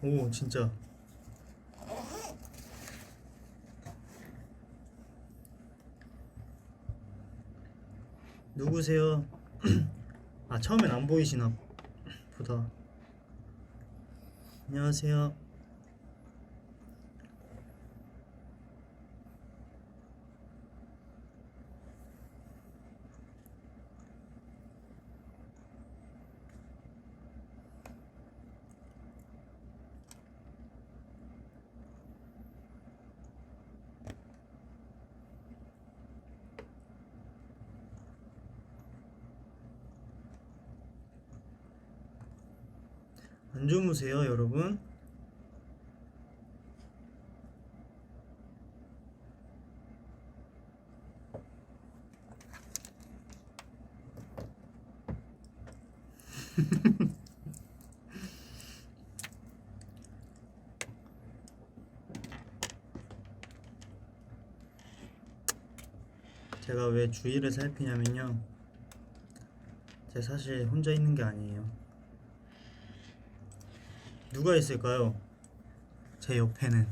오 진짜. 누구세요? 아 처음엔 안 보이시나 보다. 안녕하세요. 안 주무세요, 여러분? 제가 왜 주위를 살피냐면요, 제가 사실 혼자 있는 게 아니에요. 누가 있을까요? 제 옆에는.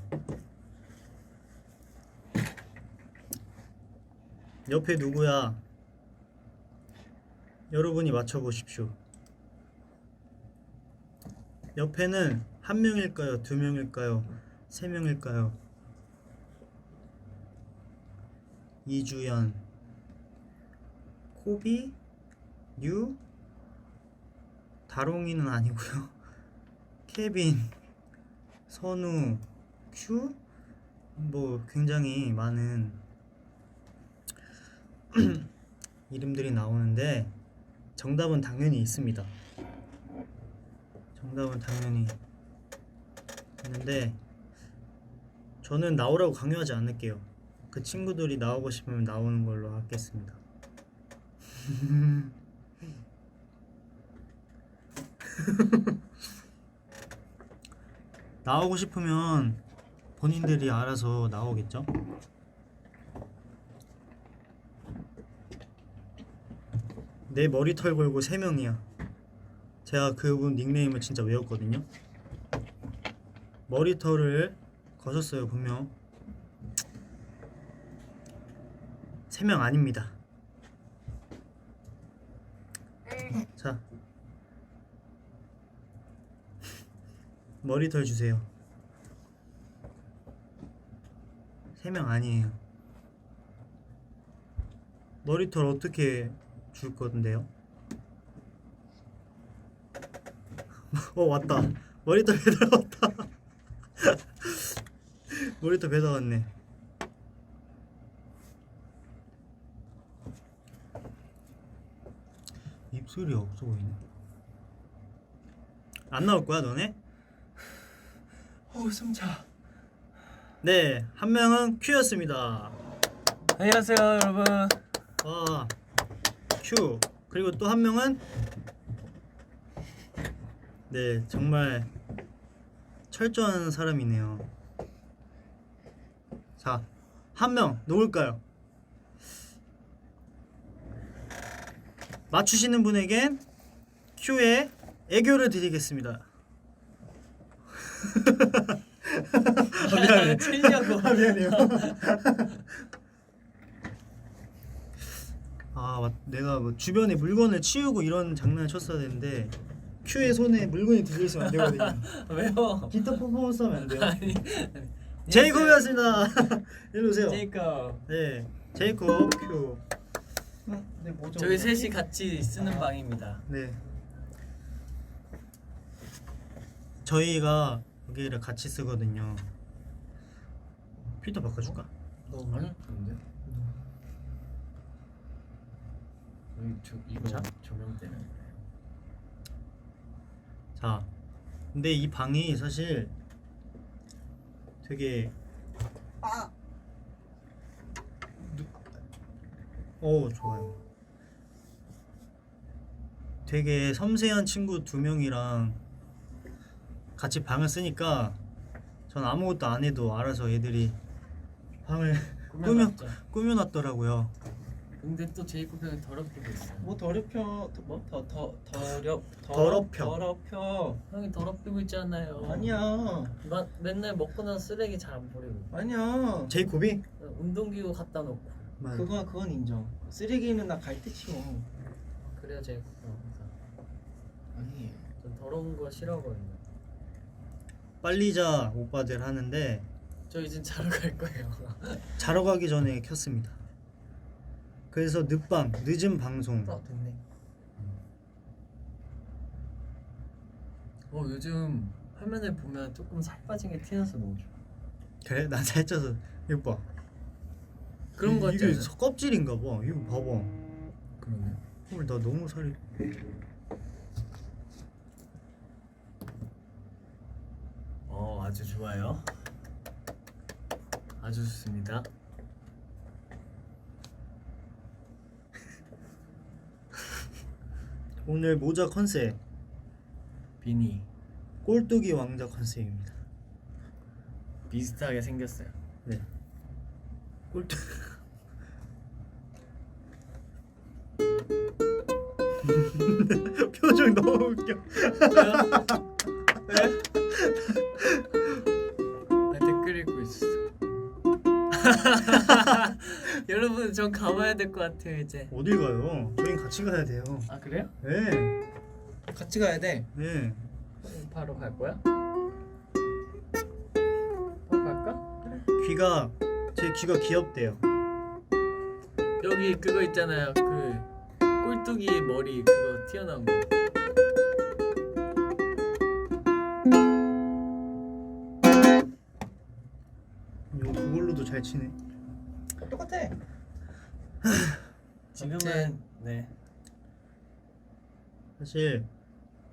옆에 누구야? 여러분이 맞춰보십시오. 옆에는 한 명일까요? 두 명일까요? 세 명일까요? 이주연, 코비, 유, 다롱이는 아니고요. 케빈, 선우, 큐, 뭐 굉장히 많은 이름들이 나오는데 정답은 당연히 있습니다. 정답은 당연히 있는데 저는 나오라고 강요하지 않을게요. 그 친구들이 나오고 싶으면 나오는 걸로 하겠습니다. 나오고 싶으면 본인들이 알아서 나오겠죠? 내 머리털 걸고 3명이야. 제가 그분 닉네임을 진짜 외웠거든요. 머리털을 거셨어요 분명. 3명 아닙니다. 자, 머리털 주세요. 3명 아니에요. 머리털 어떻게 줄 건데요? 왔다. 머리털 배달 왔다. 머리털 배달 왔네. 입술이 없어 보이네. 안 나올 거야 너네? 숨차. 네, 한 명은 큐였습니다. 안녕하세요 여러분. 큐. 그리고 또 한 명은 네, 정말 철저한 사람이네요. 자, 한 명 누굴까요? 맞추시는 분에겐 큐의 애교를 드리겠습니다. 미안해. 치려고. 미안해요. 내가 뭐 주변에 물건을 치우고 이런 장난을 쳤어야 되는데 큐의 손에 물건이 들려 있으면 안 되거든요. 왜요? 기타 퍼포먼스 하면 안 돼요. 아니. 제이콥이었습니다. 일로 오세요. 제이콥. 네, 제이콥 큐. 네, 뭐죠? 저희 셋이 같이 쓰는 방입니다. 네. 저희가 여기를 같이 쓰거든요. 필터 바꿔줄까? 너무 아니 근데 이거 자. 조명 때문에. 자, 근데 이 방이 사실 되게 좋아요. 되게 섬세한 친구 2명이랑 같이 방을 쓰니까 전 아무것도 안 해도 알아서 애들이 방을 꾸며놨더라고요. 근데 또 제이콥 형이 더럽히고 있어. 뭐 더럽혀 더럽혀. 형이 더럽히고 있잖아요. 아니야 맨날 먹고 나서 쓰레기 잘 안 버리고. 아니야 제이콥이? 운동기구 갖다 놓고. 그건 인정. 쓰레기는 나 갈 때 치워. 그래야 제이콥 형 항상. 아니 전 더러운 거 싫어하거든요. 빨리 자 오빠들 하는데 저 이제 자러 갈 거예요. 자러 가기 전에 켰습니다. 그래서 늦은 방송. 됐네. 요즘 화면에 보면 조금 살 빠진 게 티나서 너무 좋아. 그래? 난 살쪄서 이거 봐. 그런 거 같지 이게 않아요? 껍질인가 봐. 이거 봐봐. 그러네. 헐, 나 너무 살이. 아주 좋아요. 아주 좋습니다. 오늘 모자 컨셉 비니 꼴뚜기 왕자 컨셉입니다. 비슷하게 생겼어요. 네. 꼴뚜. 표정 너무 웃겨. 왜? 나 댓글 읽고 있어. 여러분 전 가봐야 될 것 같아요 이제. 어딜 가요? 저희 같이 가야 돼요. 아 그래요? 네. 같이 가야 돼. 네. 바로 갈 거야? 바로 갈까? 귀가 제 귀가 귀엽대요. 여기 그거 있잖아요. 그 꼴뚜기 머리 그거 튀어나온 거. 이거 그걸로도 잘 치네. 똑같아. 지금은 네. 사실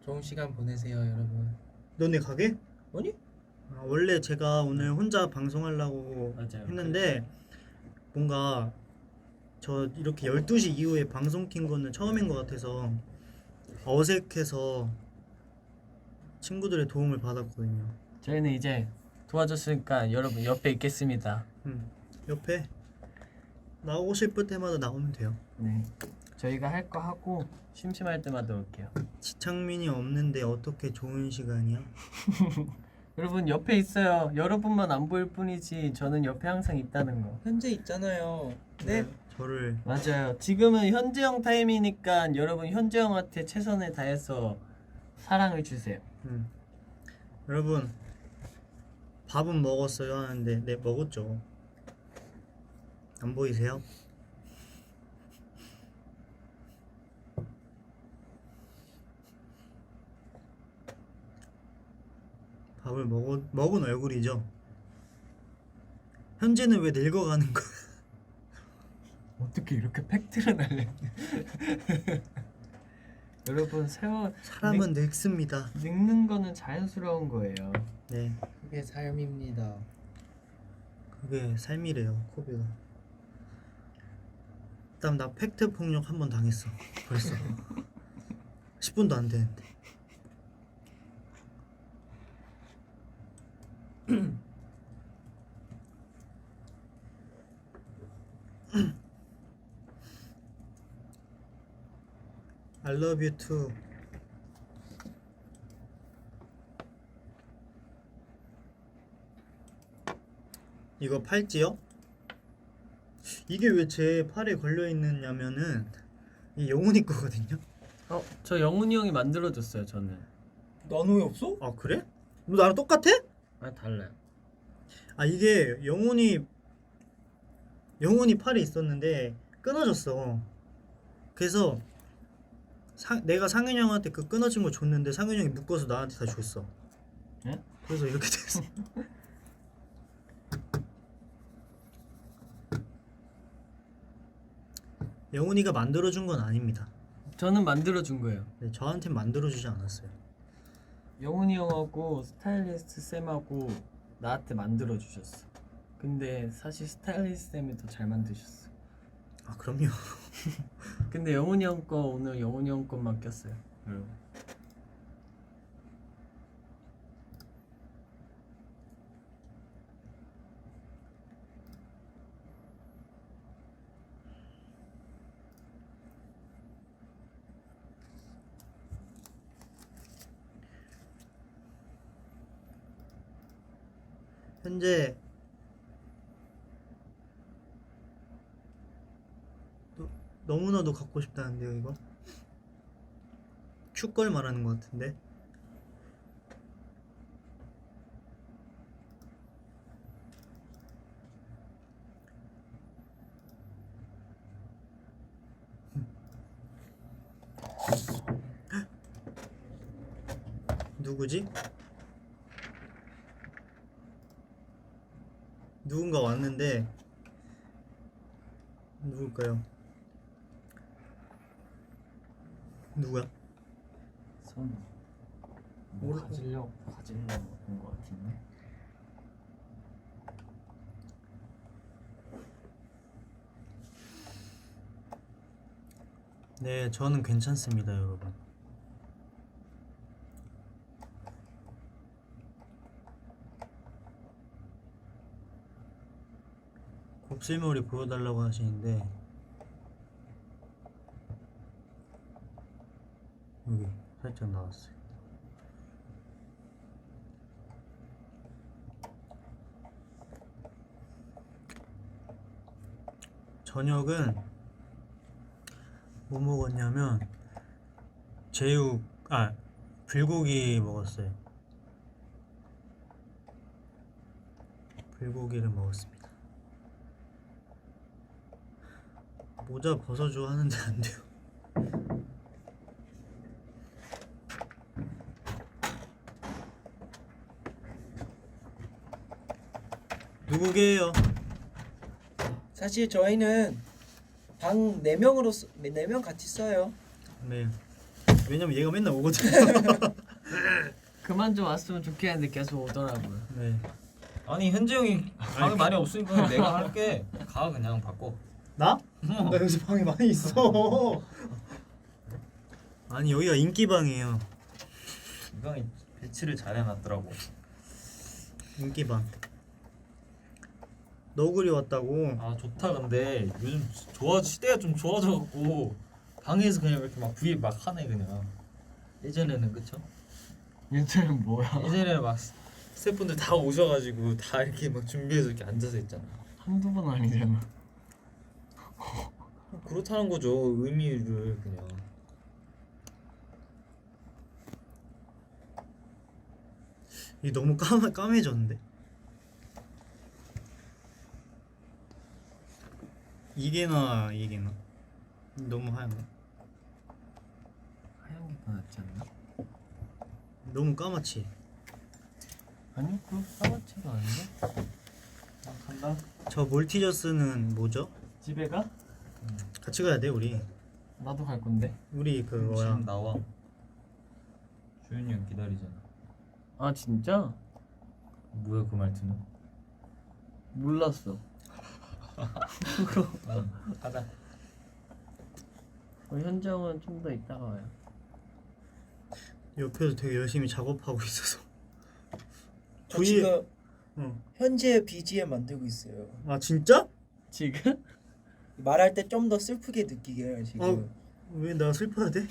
좋은 시간 보내세요 여러분. 너네 가게? 아니? 원래 제가 오늘 혼자 방송하려고 맞아요. 했는데 뭔가 저 이렇게 12시 이후에 방송 킨 거는 처음인 것 같아서 어색해서 친구들의 도움을 받았거든요. 저희는 이제 도와줬으니까 여러분 옆에 있겠습니다. 옆에 나오고 싶을 때마다 나오면 돼요. 네. 저희가 할 거 하고 심심할 때마다 올게요. 지창민이 없는데 어떻게 좋은 시간이야? 여러분 옆에 있어요. 여러분만 안 보일 뿐이지 저는 옆에 항상 있다는 거. 현재 있잖아요. 네. 저를 맞아요. 지금은 현재형 타임이니까 여러분 현재형한테 최선을 다해서 사랑을 주세요. 여러분 밥은 먹었어요 하는데 네 먹었죠. 안 보이세요? 밥을 먹은 얼굴이죠. 현재는 왜 늙어가는 거야? 어떻게 이렇게 팩트를 날려? 여러분 사람은 늙습니다. 늙는 거는 자연스러운 거예요. 네, 그게 삶입니다. 그게 삶이래요. 코비가. 그다음 나 팩트 폭력 한 번 당했어. 벌써 10분도 안 되는데. I love you too. 이거 팔찌요? 이게 왜 제 팔에 걸려 있느냐면은 이 영훈이 거거든요. 저 영훈이 형이 만들어줬어요. 저는. 나는 왜 없어? 아 그래? 너 나랑 똑같아? 달라요. 아 이게 영훈이 팔에 있었는데 끊어졌어. 그래서 내가 상윤 형한테 그 끊어진 거 줬는데 상윤 형이 묶어서 나한테 다 줬어. 예? 그래서 이렇게 됐어. 영훈이가 만들어준 건 아닙니다. 저는 만들어준 거예요. 네, 저한테 만들어주지 않았어요. 영훈이 형하고 스타일리스트 쌤하고 나한테 만들어주셨어. 근데 사실 스타일리스트 쌤이 더 잘 만드셨어. 아 그럼요. 근데 영훈이 형 거 오늘 영훈이 형 것만 꼈어요. 여러분. 현재 너무나도 갖고 싶다는데요 이거? 큐걸 말하는 것 같은데. 누구지? 누군가 왔는데 누굴까요? 누구야? 손. 뭐 가지려고 온것 같은데. 네, 저는 괜찮습니다, 여러분. 곱슬머리 보여달라고 하시는데 여기 살짝 나왔어요. 저녁은 뭐 먹었냐면 불고기 먹었어요. 불고기를 먹었습니다. 모자 벗어줘 하는데 안 돼요. 누구게요? 사실 저희는 방 4명으로 4명 같이 써요. 네. 왜냐면 얘가 맨날 오거든요. 그만 좀 왔으면 좋겠는데 계속 오더라고요. 네. 아니 현재 형이 방이 많이 없으니까 내가 할게. 가 그냥 바꿔. 나? 나 여기서 방이 많이 있어. 아니 여기가 인기방이에요. 이 방이 배치를 잘 해놨더라고. 인기방. 너구리 왔다고. 아 좋다. 근데 요즘 시대가 좀 좋아져갖고 방에서 그냥 이렇게 막 V 막 하네 그냥. 예전에는 그쵸? 얘들은 뭐야? 예전에는 막 스태프분들 다 오셔가지고 다 이렇게 막 준비해서 이렇게 앉아서 했잖아. 한두 번 아니잖아. 그렇다는 거죠. 의미를 그냥. 이 너무 까매졌는데. 이게나 너무 하얀가? 하얀 게 더 낫지 않나? 너무 까맣지? 아니요, 그 까맣지가 않은데? 간다. 저 몰티저스는 뭐죠? 집에 가? 같이 가야 돼 우리. 나도 갈 건데. 우리 그 뭐야? 지금 나와. 주현이 형 기다리잖아. 아 진짜? 뭐야 그 말투는? 몰랐어. 응. 가자. 현정은 좀 더 이따가 와요. 옆에서 되게 열심히 작업하고 있어서. 저 V- 지금 응. 현재 BGM 만들고 있어요. 아 진짜? 지금? 말할 때 좀 더 슬프게 느끼게 지금. 왜 나 슬퍼야 돼?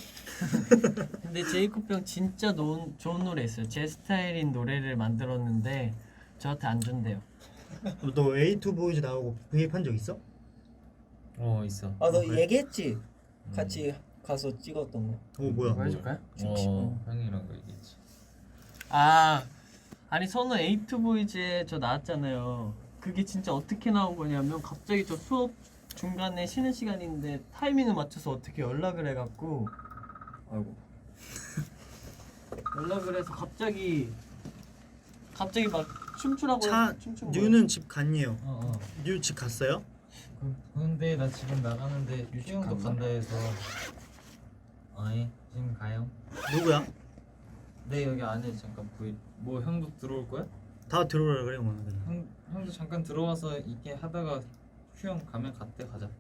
근데 제이콥 형 진짜 좋은 노래 있어요. 제 스타일인 노래를 만들었는데 저한테 안 준대요. 너 A2 보이즈 나오고 브이앱 한 적 있어? 있어. 아 너 그래? 얘기했지? 같이 가서 찍었던 거. 뭐야? 뭐 해줄까요? 형이랑 거 얘기했지. 아니 선우 에이트보이즈에 저 나왔잖아요. 그게 진짜 어떻게 나온 거냐면 갑자기 저 수업 중간에 쉬는 시간인데 타이밍을 맞춰서 어떻게 연락을 해갖고 아이고 연락을 해서 갑자기 막 춤추라고 춤춘 거예요. 뉴는 집 갔니요? 어. 뉴 집 갔어요? 근데 나 지금 나가는데 일찍 유지형도 갔나? 간다 해서. 지금 가요. 누구야? 네 여기 안에 잠깐 뭐 형도 들어올 거야? 다 들어오라 그래 오늘 그냥. 형도 잠깐 들어와서 이렇게 하다가 휴형 가면 갔대 가자.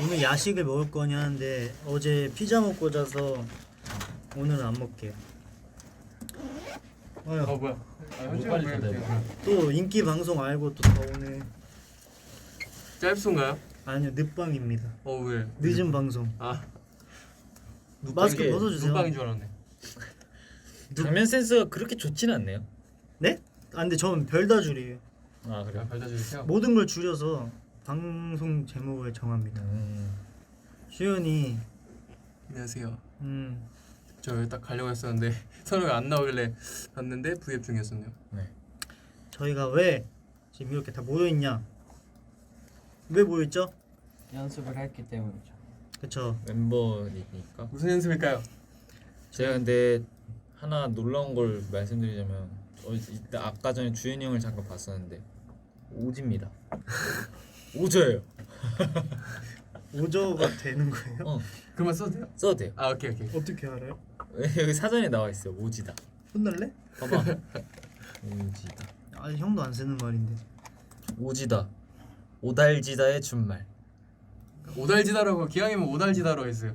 오늘 야식을 먹을 거냐 하는데 어제 피자 먹고 자서 오늘은 안 먹게요. 아유, 뭐야? 뭐 빨리 가자. 또 인기 방송 알고 또 다 오네. 짧순가요? 아니요, 늦방입니다. 왜? 늦은 방송. 아 마스크 벗어주세요. 줄 알았네. 장면 센스가 그렇게 좋진 않네요. 네? 아 근데 저는 별다줄이에요. 아 그래요? 발다주세요. 모든 걸 줄여서 방송 제목을 정합니다. 주연이 안녕하세요. 음 저 여기 딱 가려고 했었는데 선우가 안 나오길래 봤는데 V앱 중이었었네요. 저희가 왜 지금 이렇게 다 모여 있냐? 왜 모여 있죠? 연습을 했기 때문이죠. 그쵸? 멤버니까. 무슨 연습일까요? 제가 근데 하나 놀라운 걸 말씀드리자면 이따 아까 전에 주현이 형을 잠깐 봤었는데 오지입니다. 오져예요. 오저가 되는 거예요? 그만 써도 돼요? 써도 돼요. 아 오케이. 어떻게 알아요? 여기 사전에 나와 있어요. 오지다. 혼날래? 봐봐. 오지다. 아 형도 안 쓰는 말인데. 오지다. 오달지다의 준말. 오달지다라고 기왕이면 오달지다로 했어요.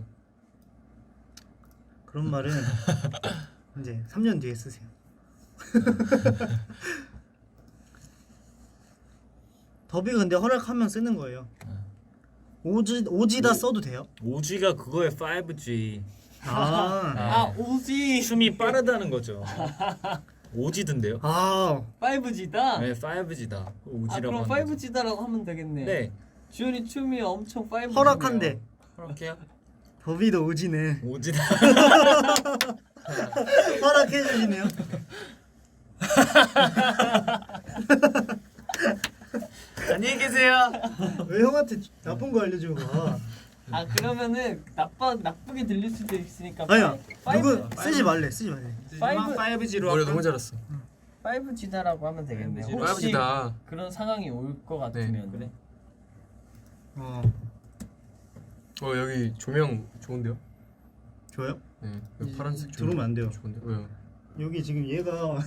그런 말은 이제 3년 뒤에 쓰세요. 더비 근데 허락하면 쓰는 거예요. 오지다 써도 돼요? 오지가 그거에 5G. 아, 오지 춤이 빠르다는 거죠. 오지던데요? 아 5G다. 네, 5G다. 오지라고 그럼 하는 거죠. 5G다라고 하면 되겠네. 네. 주연이 춤이 엄청 5G. 허락한대. 허락해요? 더비도 오지네. 오지다. 허락해 주시네요. 안녕히 계세요. 왜 형한테 나쁜 거 알려주고 가? 아 그러면은 나쁘게 들릴 수도 있으니까. 아니야. 파이브- 누구 쓰지 말래. 쓰지 말래. 5G로 노래 너무 잘했어. 5G다라고 하면 되겠네. 5G. 혹시 5G다. 그런 상황이 올 것 같으면. 그래. 어 여기 조명 좋은데요? 좋아요? 네. 여기 파란색 조명. 들어오면 안 돼요. 좋은데 왜요? 여기 지금 얘가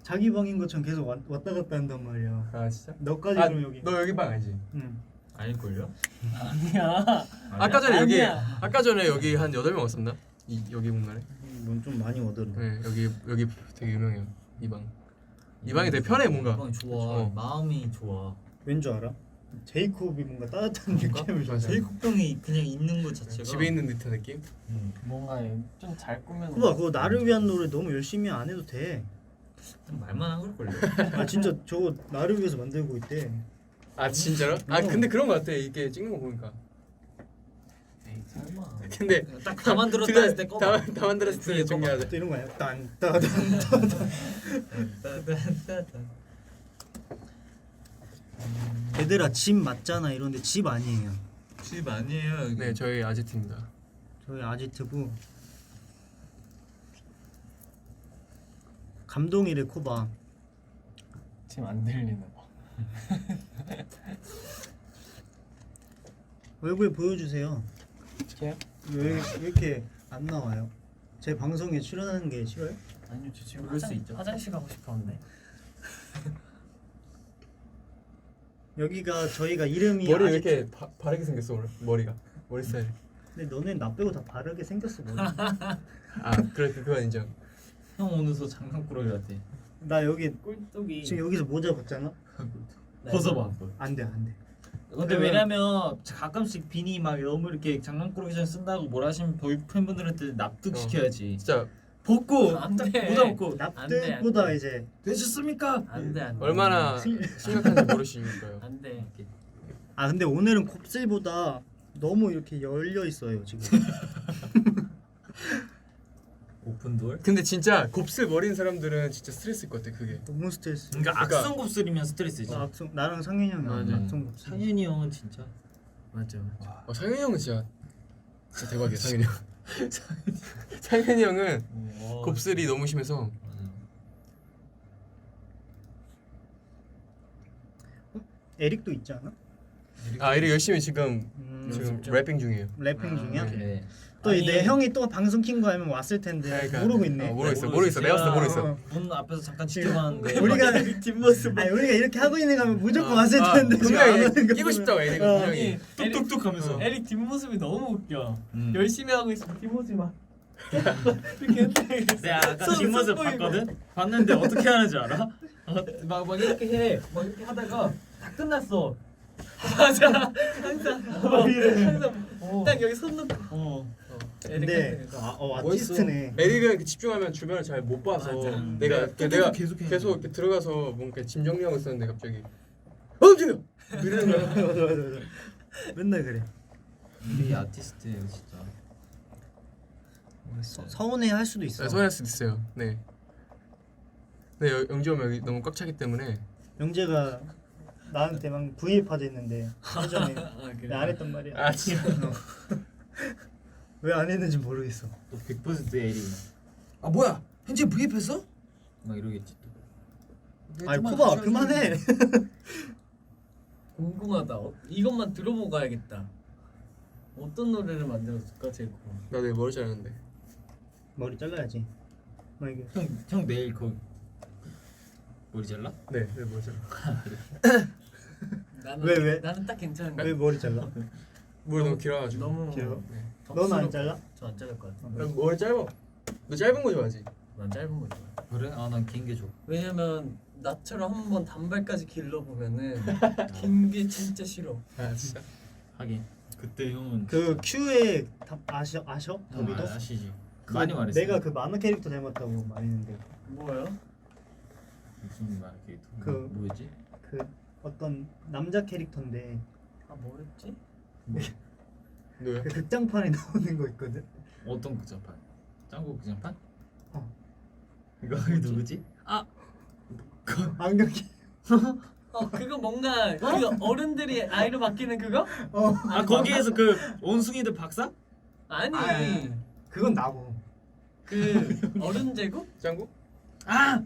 자기 방인 것처럼 계속 왔다 갔다 한단 말이야. 아 진짜? 너까지 아, 그럼 여기. 너 여기 방 알지? 응. 아닐걸요? 아니야. 아까 전에 여기 아니야. 아까 전에 여기 한 8명 왔었나? 여기 공간에? 넌좀 많이 얻어라. 네 여기 되게 유명해요 이 방. 이 방이 되게 편해 뭔가. 방 좋아. 어. 마음이 좋아. 왠 줄 알아? 제이콥이 뭔가 따뜻한 느낌을 줘. 맞아. 제이콥병이 그냥 있는 것 자체가 집에 있는 듯한 느낌? 뭔가 좀 잘 꾸면. 그거 나를 위한 노래 너무 열심히 안 해도 돼. 말만 한 걸걸요. 아 진짜 저거 나를 위해서 만들고 있대. 아 진짜로? 아 근데 그런 거 같아 이게 찍는 거 보니까. 에이 설마. 근데 딱 다 만들었다 했을 때 꺼봐. 다 만들었을 때 중요하다. 또 이런 거 아니야? 딴따단. 얘들아 집 맞잖아 이런데 집 아니에요. 집 아니에요. 여기. 네 저희 아지트입니다. 저희 아지트고 감동이래 코바. 지금 안 들리는 거. 얼굴 보여주세요. 제요? 왜 이렇게 안 나와요? 제 방송에 출연하는 게 싫어요? 아니요 저 지금 그럴 수 있죠. 화장실 가고 싶었는데. 여기가 저희가 이름이 머리 왜 아지트- 이렇게 바르게 생겼어 오늘 머리가 머리 스타일. 근데 너네 나 빼고 다 바르게 생겼어 머리. 아 그래 그건 인정. 형 오늘서 장난꾸러기 같아. 나 여기 꿀떡이. 지금 여기서 모자 벗잖아? 벗어봐. 안돼 안돼. 근데 왜냐면 가끔씩 비니 막 너무 이렇게 장난꾸러기처럼 쓴다고 뭐라 하시면 팬분들한테 납득시켜야지. 진짜 벗고 안 딱 돼. 모자 벗고 납득보다 이제 되셨습니까? 안돼 안돼. 얼마나 심각한지 모르시니까요. 안돼. 아 근데 오늘은 곱슬보다 너무 이렇게 열려 있어요 지금. 오픈돌. 근데 진짜 곱슬 머리인 사람들은 진짜 스트레스일 것 같아 그게. 너무 스트레스. 그러니까 악성 곱슬이면 스트레스지. 나랑 상현이 형이 맞아. 악성 곱슬. 상윤이 형은 진짜 맞죠. 상현이 형은 진짜 대박이야 상현이 형. 상현이 형은 곱슬이 너무 심해서 에릭도 있지 않아? 아 이래 열심히 지금 지금 래핑 중이에요. 래핑 중이야? 네. 또 내 형이 또 방송 킨 거 알면 왔을 텐데 그러니까. 모르고 있네. 모르겠어. 내가 봤을 때 모르겠어. 어. 문 앞에서 잠깐 지켜봤는데 우리가 뒷모습 아니 우리가 이렇게 하고 있는 거 하면 무조건 왔을 텐데 지금 안 분명히 하는 거 끼고 보면. 싶다고 애들이 어. 분명히. 뚝뚝뚝 하면서 에릭 뒷모습이 너무 웃겨. 음. 열심히 하고 있으면 뒷모습이 막 이렇게 했는데 내가 아까 손 뒷모습 보이고. 봤거든? 봤는데 어떻게 하는지 알아? 막 이렇게 해. 막 이렇게 하다가 다 끝났어. 맞아. 항상 딱 여기 손 놓고. 어. 근데 아티스트네. 에릭은 이렇게 집중하면 주변을 잘 못 봐서 맞아. 내가 계속 계속 해야 계속 이렇게 들어가서 뭔가 짐 정리하고 있었는데 갑자기 움직여 이러는 거야. 맞아, 맞아, 맞아. 맨날 그래. 이 아티스트예요 진짜. 서운해 할 수도 있어. 네, 서운할 수도 있어요. 네. 네 영지 오면 여기 너무 꽉 차기 때문에 영재가 나한테 막 V앱 하자 했는데 예전에 그래? 내가 안 했단 말이야. 아 진짜. 왜 안 했는지 모르겠어. 또 100% 에릭. 아 뭐야? 현재 브이앱했어? 막 이러겠지 또. 아니 코바 그만해. 궁금하다. 이것만 들어보고 가야겠다. 어떤 노래를 만들었을까 제코? 나 내일 머리 자르는데. 머리 잘라야지. 막 이게 형 내일 그 머리 잘라? 네, 내일 머리 자르. 나는 왜? 나는 딱 괜찮은데. 왜 머리 잘라? 머리 너무 길어가지고. 너무 길어? 네. 너는 안 잘라? 저안 자를 것 같아. 나 머리 짧아. 너 짧은 거 좋아하지? 난 짧은 거 좋아. 그래? 아 난 긴 게 좋아. 왜냐면 나처럼 한번 단발까지 길러 보면은 긴 게 진짜 싫어. 아 진짜. 하긴 그때 형은 그 Q에 아셔? 더비도? 아시지. 그 많이 말했어. 내가 그 만화 캐릭터 닮았다고 말했는데 뭐요? 무슨 말 이렇게 그- 뭐였지? 그 어떤 남자 캐릭터인데 아 뭐였지? 너요? 그 극장판에 나오는 거 있거든. 어떤 극장판? 짱구 극장판? 어. 이거 누구지? 안경이. 그거 뭔가 그 어른들이 아이로 바뀌는 그거? 아 거기에서 그 원숭이들 박사? 아니 그건 나고. 그 어른 제국? 짱구? 아!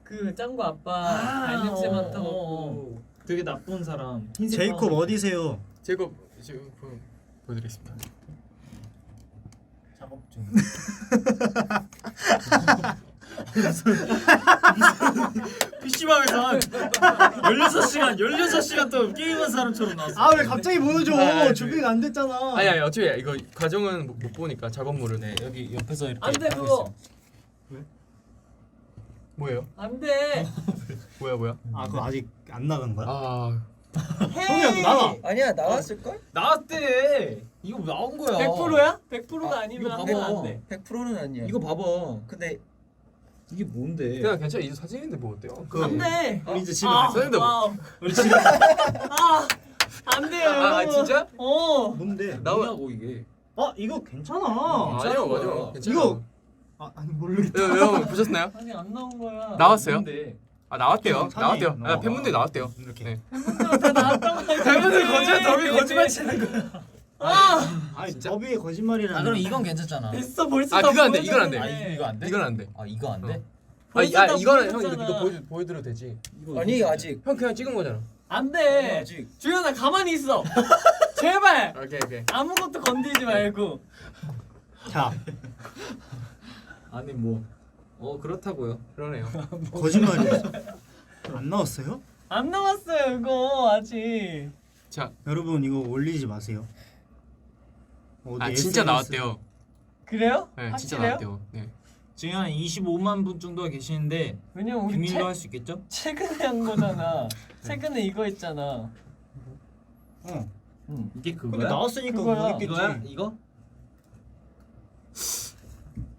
그 짱구 아빠 발냄새 맡아먹고 되게 나쁜 사람. 제이콥 어디세요? 제가 지금 보여드리겠습니다. 작업 중. PC방에서 한 16시간 동안 게임한 사람처럼 나왔어. 아 왜 갑자기 보여줘? 아, 준비가 안 됐잖아. 아니 어차피 이거 과정은 못 보니까 작업물은. 네 여기 옆에서 이렇게 안돼 하고 그거. 있어요. 뭐예요? 안돼. 뭐야? 아 그거 아직 안 나간 거야? 아 성우야 나가. 아니야 나왔을 걸? 나왔대. 이거 나온 거야. 100%야? 100%가 아니면 이거 하면 봐봐. 안 돼. 100%는 아니야. 이거 봐봐. 근데 이게 뭔데? 그냥 괜찮아. 이제 사진인데 뭐 어때요? 안 돼. 우리 이제 집에 아, 가자. 사진도 뭐. 와우. 우리 집에. 안 돼요. 진짜? 뭔데? 뭐냐고 이게. 아 이거 괜찮아. 아니요 맞아. 괜찮아. 이거 아니 모르겠다. 여러분 보셨나요? 아니 안 나온 거야. 나왔어요? 뭔데? 아 나왔대요. 사진 나왔대요. 나와. 아, 팬분들 나왔대요. 이렇게. 네. 다 나왔던 거야. 팬분들 거짓말 더비 거짓말 치는 거. 아니 더비의 거짓말이라는. 아 그럼 이건 괜찮잖아. 됐어 벌써. 아, 다 그거 안 돼, 이건 안 돼. 보여줬는데. 이거 안 돼? 이건 안 돼. 아 이거 안 돼? 벌써 다 이거는 형 보여줬잖아. 이거 보여드려도 되지. 아니 아직 형 그냥 찍은 거잖아. 안 돼. 아직 주현아 가만히 있어. 제발 오케이. 아무것도 건들지 말고. 자 아니 뭐 그렇다고요. 그러네요. 거짓말이었어. 안 나왔어요? 안 나왔어요 이거 아직. 자, 여러분 이거 올리지 마세요. 어디 아 진짜 SNS 나왔대요. 그래요? 네, 진짜 확실해요? 나왔대요. 네. 지금 한 25만 분 정도가 계시는데 왜냐면 우리 비밀로 할 수 있겠죠? 최근에 한 거잖아. 최근에 이거 했잖아. 어. 응. 이게 근데 그거야? 나왔으니까 그거야. 그거겠지. 이거야? 이거?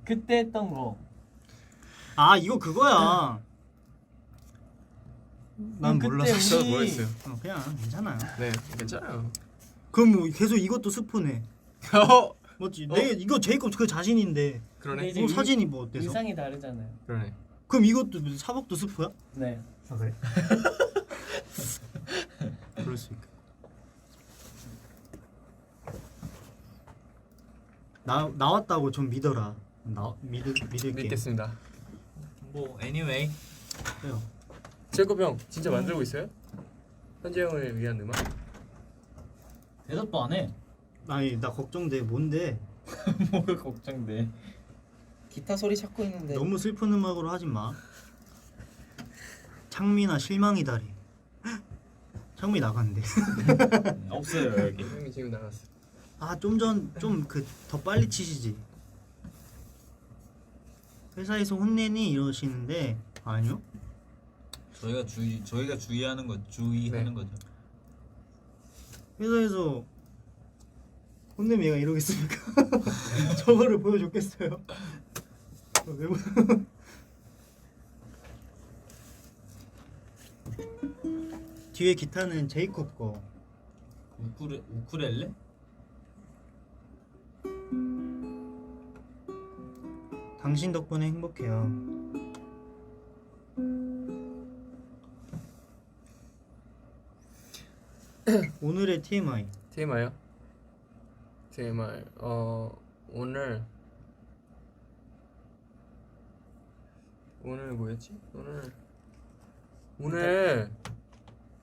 그때 했던 거. 아 이거 그거야. 난 그때 몰랐어. 저 우리- 뭐였어요? 그냥 괜찮아요. 네, 괜찮아요. 그럼 뭐 계속 이것도 스포네. 어, 맞지? 내 이거 제이콥 그 자신인데. 그러네. 이제 뭐 사진이 뭐 어때서? 의상이 다르잖아요. 그러네. 그럼 이것도 무슨 사복도 스포야? 네. 아 그래? 그럴 수 있겠다. 나왔다고 좀 믿어라. 믿을게. 믿겠습니다. 뭐 anyway 그래요. 제이콥 형 진짜 만들고 있어요? 현재 형을 위한 음악? 대답도 안 해. 아니 나 걱정돼. 뭔데? 뭐가 걱정돼. 기타 소리 찾고 있는데 너무 슬픈 음악으로 하지 마. 창민아 실망이다리. 창민 나갔는데. 없어요 여기. 형이 지금 나갔어. 아 좀 그 더 빨리 치시지. 회사에서 혼내니 이러시는데 아니요. 저희가 주의하는 거 주의하는 네. 거죠. 회사에서 혼내면 얘가 이러겠습니까? 저거를 보여줬겠어요? 왜 뒤에 기타는 제이콥 거. 우쿨렐레? 당신 덕분에 행복해요. 오늘의 TMI. TMI요? TMI 오늘 뭐였지? 오늘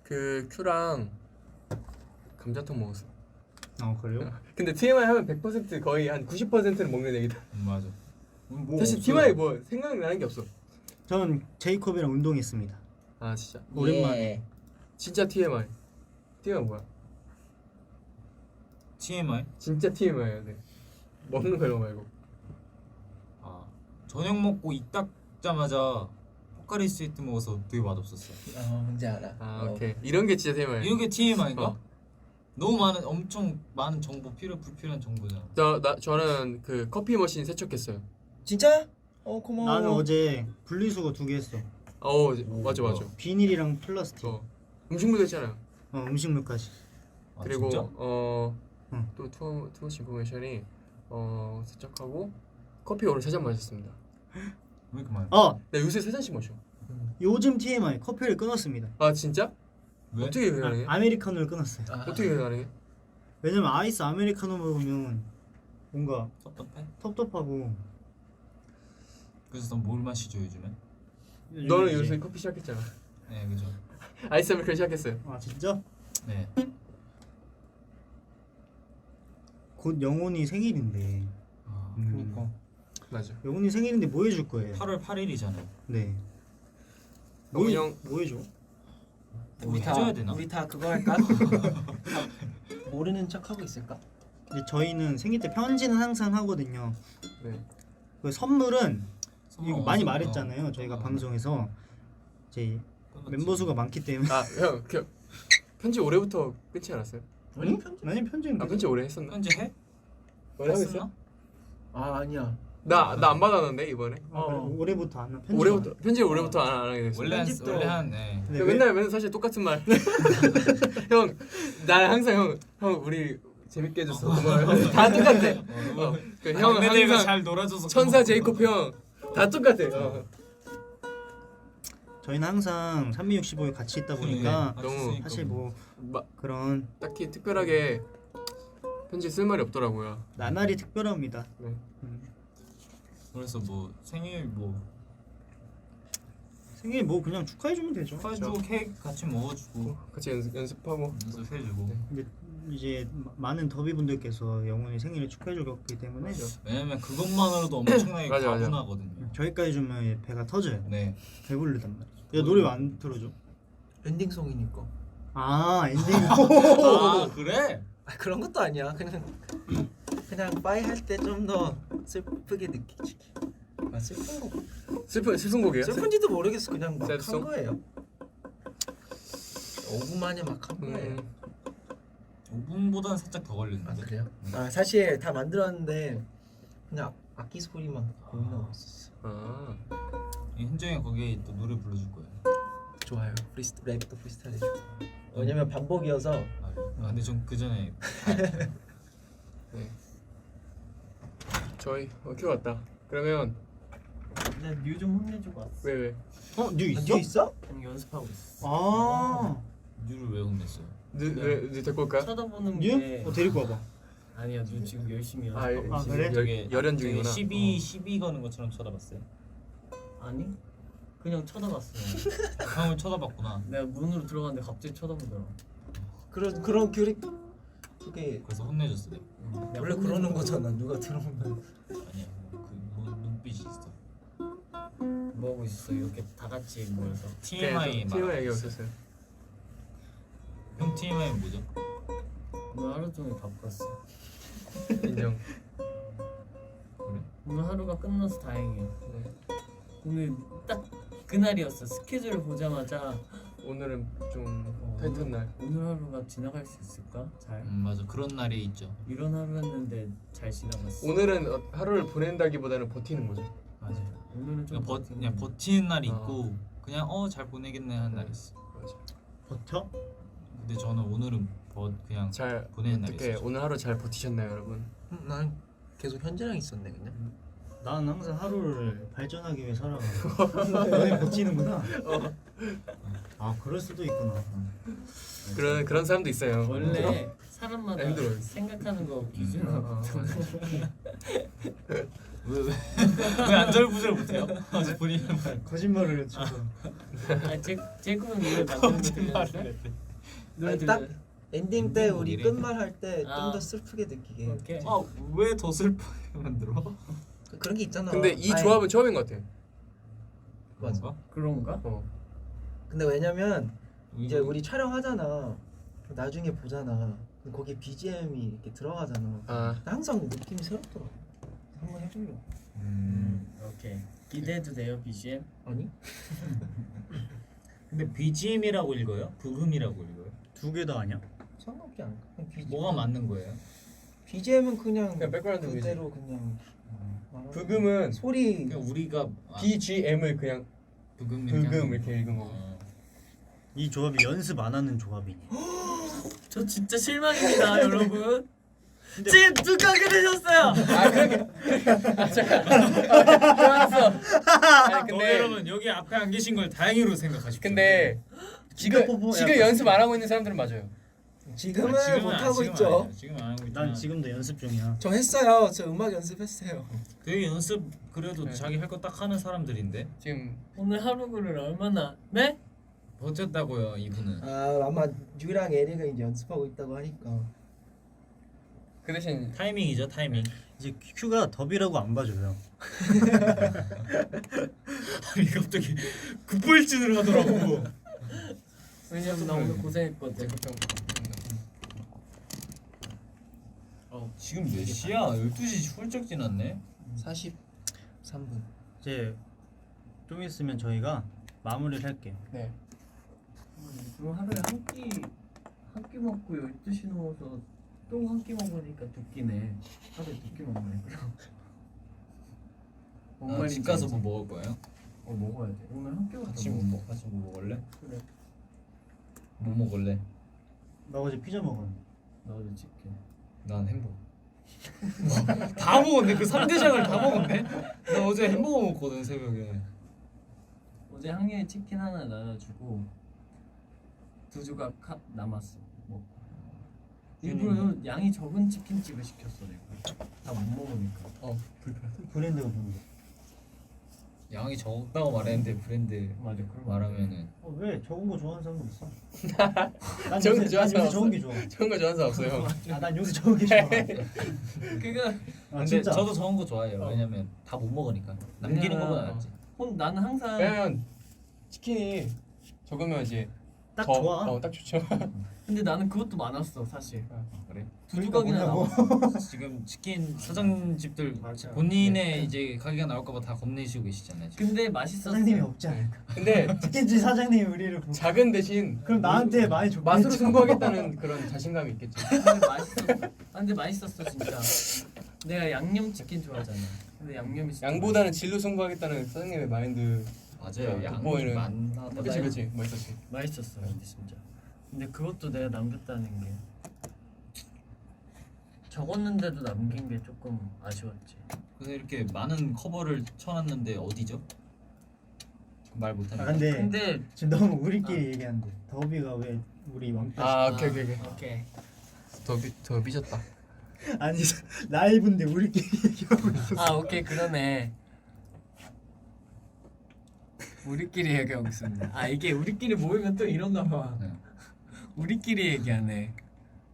그 큐랑 감자탕 먹었어. 아 그래요? 근데 TMI 하면 100% 거의 한 90%는 먹는 얘기다. 맞아. 사실 TMI 뭐 생각나는 게 없어. 전 제이콥이랑 운동했습니다. 아 진짜? 오랜만에. 예. 진짜 TMI. TMI 뭐야? TMI? 진짜 TMI야. 네. 먹는 거 이런 거 말고. 아 저녁 먹고 입 닦자마자 포카리 스웨트 먹어서 되게 맛없었어. 뭔지 알아. 아 오케이. 이런 게 진짜 TMI. 이런 게 TMI인가? 어. 너무 엄청 많은 정보 불필요한 정보잖아. 저는 그 커피 머신 세척했어요. 진짜? 고마워. 나는 어제 분리수거 2개 했어. 맞아. 비닐이랑 플라스틱. 음식물도 했잖아요. 음식물까지. 아, 그리고 진짜? 응. 또 투어시 인포메이션이 세척하고 커피 오늘 3잔 마셨습니다. 왜 이렇게 많아? 나 요새 3잔씩 마셔. 요즘 TMI 커피를 끊었습니다. 아 진짜? 왜? 어떻게 가능해? 아메리카노를 끊었어요. 어떻게 가능해? 왜냐면 아이스 아메리카노 먹으면 뭔가 섭섭해? 텁텁하고. 그래서 넌 뭘 마시죠 요즘에? 너는 이제- 요새 커피 시작했잖아. 네 그죠. 아이스 아메리카노 시작했어요. 아 진짜? 네. 곧 영혼이 생일인데. 그러니까. 맞아. 영혼이 생일인데 뭐 해줄 거예요? 8월 8일이잖아요. 네. 영훈이 형 뭐 해줘? 우리 해줘야 되나? 우리 다 그거 할까? 모르는 척 하고 있을까? 근데 저희는 생일 때 편지는 항상 하거든요. 네. 그 선물은 이거 많이 어디서- 말했잖아요. 저희가 방송에서 이제 멤버 수가 많기 때문에. 형 편지 올해부터 끊지 않았어요? 아니 편지는 편지 올해 했었나? 편지 해? 올해 하고 했었나? 있어? 아니야. 나 안 받았는데 이번에. 올해부터 안 나. 올해부터 편지 올해부터 안 하게 됐어. 원래 한 네. 네, 맨날 사실 똑같은 말. 형, 나 항상 형 우리 재밌게 해줬어. 고마워요. 다 똑같아. 형 막내들과 항상 잘 놀아줘서 천사 제이콥 형 다 똑같아. 저희는 항상 365일 같이 있다 보니까 너무 사실 뭐 마, 그런 딱히 특별하게 편지 쓸 말이 없더라고요. 나날이 특별합니다. 네. 그래서 뭐 생일 뭐 생일 뭐 그냥 축하해주면 되죠. 축하해주고 케이크 같이 먹어주고 같이 연습하고. 연습해주고. 근데 이제 많은 더비분들께서 영훈이 생일을 축하해줄 거기 때문에 왜냐면 그것만으로도 엄청나게 맞아. 과분하거든요. 저희까지 주면 배가 터져요. 네. 배부르단 말이죠. 야 노래 왜 안 틀어줘? 엔딩송이니까. 아 엔딩. 아 그래? 그런 것도 아니야. 그냥 빠이 할 때 좀 더 슬프게 느끼지. 슬픈 거. 슬픈 곡이에요? 슬픈지도 모르겠어. 그냥 막 한 셀송? 거예요. 5분 만에 막 한 거예요. 5분보다는 살짝 더 걸렸는데. 그래요? 사실 다 만들었는데 그냥 악기 소리만 고민하고 있었어. 현정이 거기에 또 노래 불러줄 거예요. 좋아요. 랩도 프리스타일 해주고. 왜냐면 반복이어서. 근데 전 그 전에 네. 저희 큐 왔다. 그러면 나뮤 좀 혼내주고 왔어. 왜? 뉴 있어? 뉴 있어? 그냥 연습하고 있어. 아 뉴를 왜 혼냈어요? 왜 데리고 올까요? 쳐다보는 뉴? 게 데리고 와봐. 아니야. 뉴 지금 열심히 아, 연습하고 있어. 그래? 되게 열연 되게 중이구나. 시비 거는 것처럼 쳐다봤어요. 아니? 그냥 쳐다봤어. 형을 쳐다봤구나. 내가 문으로 들어갔는데 갑자기 쳐다보더라. 그런 교리 그게 그래서 혼내줬어. 내가. 원래 그러는 거잖아. 누가 들어오면. 아니야. 그 눈빛이 있어. 뭐 하고 있었어? 이렇게 다 같이 모여서. TMI TMI 얘기 없었어요. 형 TMI는 뭐죠? 오늘 하루 종일 바빴어. 인정. 그래? 오늘 하루가 끝나서 다행이야. 오늘 딱 그날이었어. 스케줄을 보자마자 오늘은 좀 타이트한 날. 오늘 하루가 지나갈 수 있을까? 잘? 맞아 그런 날이 있죠. 이런 하루였는데 잘 지나갔어. 오늘은 하루를 보낸다기보다는 버티는 거죠. 맞아. 오늘은 좀 그냥 버티는 날이 있고 그냥 잘 보내겠네 하는 날이 있어. 맞아. 버텨? 근데 저는 오늘은 그냥 잘 보내는 날이 어떻게 있어요. 오늘 하루 잘 버티셨나요, 여러분? 난 계속 현재랑 있었네 그냥. 난 항상 하루를 발전하기 위해 살아가. 너네 버티는구나. 아 그럴 수도 있구나. 그런 사람도 있어요. 원래 사람마다 힘들어요. 생각하는 거 기준하고 왜 안절부절 못해요? 본인은 거짓말을 해서. 제 꿈은 노래 만드는 거 들렸어요? 노래 아니, 딱 들려요? 엔딩 때 우리 이래. 끝말 할 때 좀 아. 더 슬프게 느끼게. 오케이. 왜 더 슬프게 만들어? 그런 게 있잖아. 근데 이 아니, 조합은 처음인 것 같아. 맞아. 그런가? 근데 왜냐면 이제 우리 촬영하잖아. 나중에 보잖아. 그럼 거기 BGM이 이렇게 들어가잖아. 아, 항상 느낌이 새롭더라. 한번 해보려고. 오케이. 기대해도 돼요 BGM? 아니? 근데 BGM이라고 읽어요? 부금이라고 읽어요? 두 개 다 아니야? 상관없지 않아. 그냥 BGM. 뭐가 맞는 거예요? BGM은 그냥 백그라운드 뮤직. 그대로 그냥. 부금은 소리. 그냥 우리가 BGM을 그냥 부금 부금 이렇게 읽은 거. 이 조합이 연습 안 하는 조합이니. 저 진짜 실망입니다 여러분. 지금 뚝하게 되셨어요. 아 그렇게. 아 잠깐. 좋았어. 아니 근데 여러분 여기 앞에 안 계신 걸 다행히로 생각하십시오. 근데 지금 연습 안 하고 있는 사람들은 맞아요. 지금은 못 안- 하고 지금은 있죠. 아니에요. 지금 안 하고 있지만 난 지금도 연습 중이야. 저 했어요. 저 음악 연습했어요. 되게 연습 그래도 네. 자기 할 거 딱 하는 사람들인데 지금 오늘 하루를 얼마나 네? 버텼다고요 이분은. 아마 유랑 에릭은 이제 연습하고 있다고 하니까. 그 대신 타이밍이죠 타이밍. 이제 큐가 더비라고 안 봐줘요. 아니 갑자기 급발진을 하더라고. 왜냐면 나 오늘 고생했거든. 지금 몇 시야? 12시 훌쩍 지났네. 43분. 이제 좀 있으면 저희가 마무리를 할게요. 네. 그럼 하루에 한 끼 먹고 12시 넘어서 또 한 끼 먹으니까 두 끼네. 하루에 두 끼 먹네 그럼. 뭔 말인지 집 가서 알지? 뭐 먹을 거예요? 먹어야 돼. 오늘 한 끼만 같이 더 먹어. 같이 뭐 먹을래? 그래. 뭐 먹을래? 나 어제 피자 먹었는데. 나도 치킨. 난 햄버거. 다 먹었네. 그 3대장을 다 먹었네. 나 어제 햄버거 먹었거든 새벽에. 어제 항예에 치킨 하나 나눠주고 두 조각 남았어. 먹고. 일부러 양이 적은 치킨집을 시켰어 내가. 다 못 먹으니까. 브랜드가 뭔데? 양이 적다고 말했는데 브랜드 맞아. 그럼 말하면은 왜 적은 거 좋아하는 사람도 있어? 난 적은 거 요새 좋아하는 사람 적은 게 좋아. 좋은 거 좋아하는 사람 없어요. 난 요새 적은 게 좋아. 그거 아, 근데 진짜. 저도 적은 거 좋아해요. 왜냐면 다 못 먹으니까 남기는 왜냐면- 거보다 낫지. 나는 항상 왜냐면 치킨이 적으면 이제 딱 좋아. 딱 좋죠. 근데 나는 그것도 많았어 사실. 그래? 두 조각이나 뭐냐고. 남았어. 지금 치킨 사장집들 맞아. 본인의 이제 가게가 나올까봐 다 겁내시고 계시잖아요. 지금. 근데 맛있었어. 사장님이 없지 않을까? 근데 치킨집 사장님이 우리를 보고 작은 대신 그럼 나한테 많이 줬겠지. 맛으로 승부하겠다는 그런 자신감이 있겠죠. 근데 맛있었어. 근데 맛있었어 진짜. 내가 양념 치킨 좋아하잖아. 근데 양념이 진짜 양보다는 질로 승부하겠다는 사장님의 마인드. 맞아요. 양이 돋보이는- 많나 봐. 그치 멋있었지. 맛있었어. 근데 진짜. 근데 그것도 내가 남겼다는 게 적었는데도 남긴 게 조금 아쉬웠지. 그래서 이렇게 많은 커버를 쳐놨는데 어디죠? 말 못하니까. 아 근데, 근데 지금 너무 우리끼리 얘기하는데 더비가 왜 우리 왕따? 아 오케이. 오케이. 더 삐졌다. 아니 라이브인데 우리끼리 얘기하고 있어. 아 오케이 그러네. 우리끼리 얘기하고 있습니다. 아 이게 우리끼리 모이면 또 이런가 봐. 네. 우리끼리 얘기하네.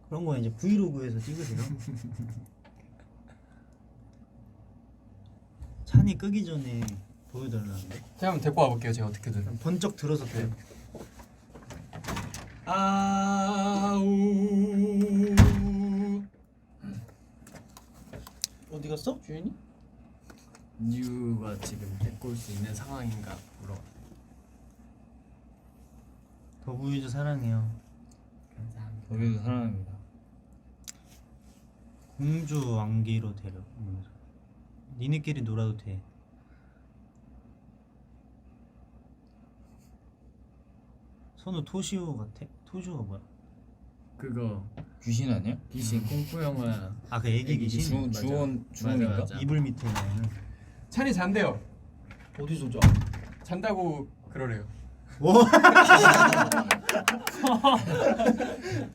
그런 거 이제 브이로그에서 찍으세요. 찬이 끄기 전에 보여달라는데. 제가 한번 데리고 와볼게요. 제가 어떻게든. 그냥 번쩍 들어서 돼. 아우. 어디 갔어? 주인이? 뉴가 지금 데리고 올 수 있는 상황인가 물어. 더보이즈 사랑해요. 감사합니다. 우리도 사랑합니다. 공주 왕기로 데려. 니네끼리 놀아도 돼. 선우 토시오 같아? 토시오가 뭐야? 그거 귀신 아니야? 귀신 공포 영화. 아 그 애기 귀신? 맞아. 주원인가? 맞아. 이불 밑에 나오는. 찬이 잔대요. 어디서 자? 잔다고 그러래요. 오.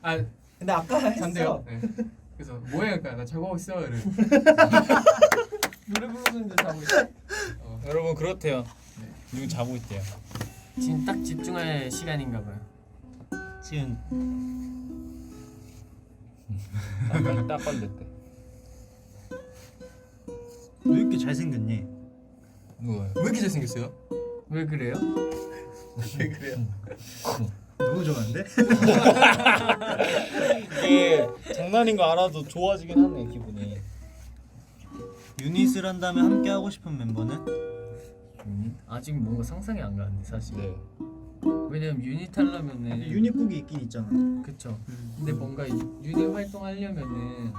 아 근데 아까 잔대요. 네. 그래서 뭐해? 그러니까 나 자고 있어. 이래. 노래 부르는데 자고 있어. 여러분 그렇대요. 지금 자고 있대요. 지금 딱 집중할 시간인가 봐요. 지금 딱 걸렸대. 왜 이렇게 잘생겼니? 누가요? 왜 이렇게 잘생겼어요? 왜 그래요? 왜 그래요? 너무 좋아하는데? 이게 장난인 거 알아도 좋아지긴 하네 기분이. 유닛을 한다면 함께 하고 싶은 멤버는? 아직 뭔가 상상이 안 가는데 사실. 네. 왜냐면 유닛 하려면은 유닛곡이 있긴 있잖아. 그쵸. 근데 뭔가 유닛 활동하려면은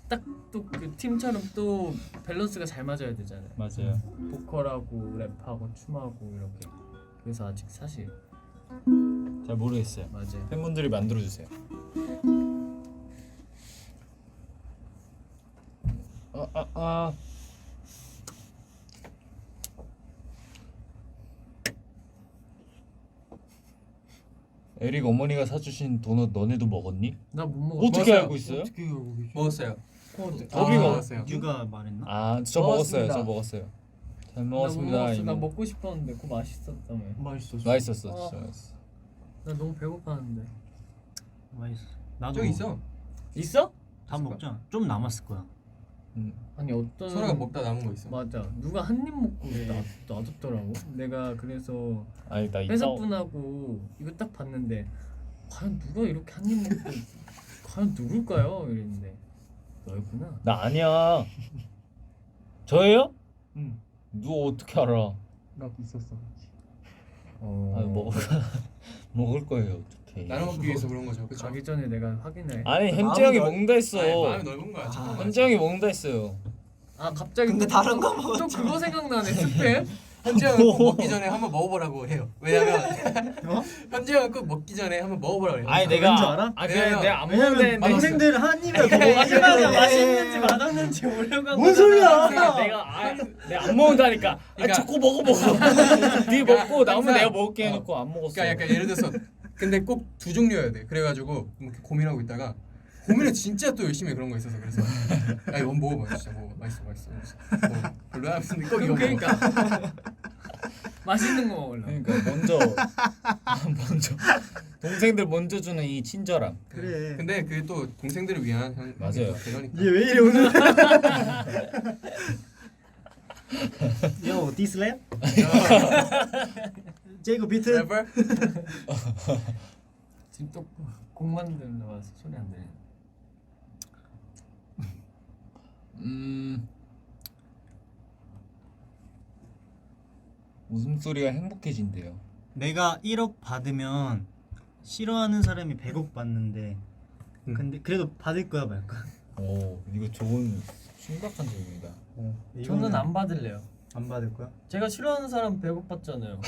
딱 또 그 팀처럼 또 밸런스가 잘 맞아야 되잖아요. 맞아요. 보컬하고 랩하고 춤하고 이렇게. 그래서 아직 사실 잘 모르겠어요. 맞아요. 팬분들이 만들어 주세요. 아. 에릭 어머니가 사주신 도넛 너네도 먹었니? 나 못 먹었어. 어떻게 알고 있어요? 어떻게 알고 계시? 먹었어요. 더비가 먹었어요. 유가 말했나? 아, 저 먹었어요. 먹었습니다. 저 먹었어요. 잘 나 먹었습니다. 나 이모. 먹고 싶었는데 그거 맛있었다며. 맛있었어. 맛있었어. 어. 진짜 맛있어. 나 너무 배고팠는데. 맛있어. 나도 저기 있어. 있어? 다 먹자. 좀 남았을 거야. 아니 어떤 서로가 먹다 남은 거 있어. 맞아. 누가 한 입 먹고 놔뒀더라고. 내가 그래서 아니 나 이따 회사분하고 이거 딱 봤는데 과연 누가 이렇게 한 입 먹고 과연 누굴까요? 이랬는데 너였구나. 나 아니야. 저예요? 응. 누 어떻게 알아? 나 있었어. 아, 먹을 거예요. 어떻게? 나눠 먹기 위해서 그런 거죠. 그렇죠? 가기 전에 내가 확인해. 아니 햄찌 형이 먹는다 했어. 마음이 넓은 거야. 착한 거야. 햄찌 형이 먹는다 했어요. 아 갑자기 근데 또- 다른 거 또 먹었지. 그거 생각나네. 스팸? 현지 형은 꼭 먹기 전에 한번 먹어보라고 해요. 왜냐면 현지 형은 꼭 먹기 전에 한번 먹어보라고 해요. 아니 왠 내가 줄 알아? 아 왜냐면- 그래 내가 안 왜냐면 먹는데 동생들 한 입에 마지막에 맛있는지 먹어. 맛없는지 보려고 한 뭔 거잖아. 소리야? 내가 안 먹는다니까. 아 그러니까- 초코 먹어. 네 먹고 남으면 항상- 내가 먹을게 해놓고 안 먹었어. 그러니까 약간 예를 들어서 근데 꼭 두 종류여야 돼. 그래가지고 이렇게 고민하고 있다가 고민을 진짜 또 열심히 해, 그런 거 있어서 그래서 야 이거 먹어봐 진짜 먹어 맛있어 별로야 근데 꼭 이거 먹어. 그러니까 맛있는 거 먹으려고. 그러니까 먼저 동생들 먼저 주는 이 친절함. 그래. 근데 그게 또 동생들을 위한 맞아요. 그러니까 얘 왜 이래 오늘? Yo, this rap? 제이거 비트? 래퍼? 지금 또 곡 만들러 와서 소리 안 들려. 웃음소리가 행복해진대요. 내가 1억 받으면 싫어하는 사람이 100억 받는데 근데 그래도 받을 거야 말까? 오 이거 좋은 심각한 질문이다. 저는 안 받을래요. 안 받을 거야? 제가 싫어하는 사람 배고팠잖아요.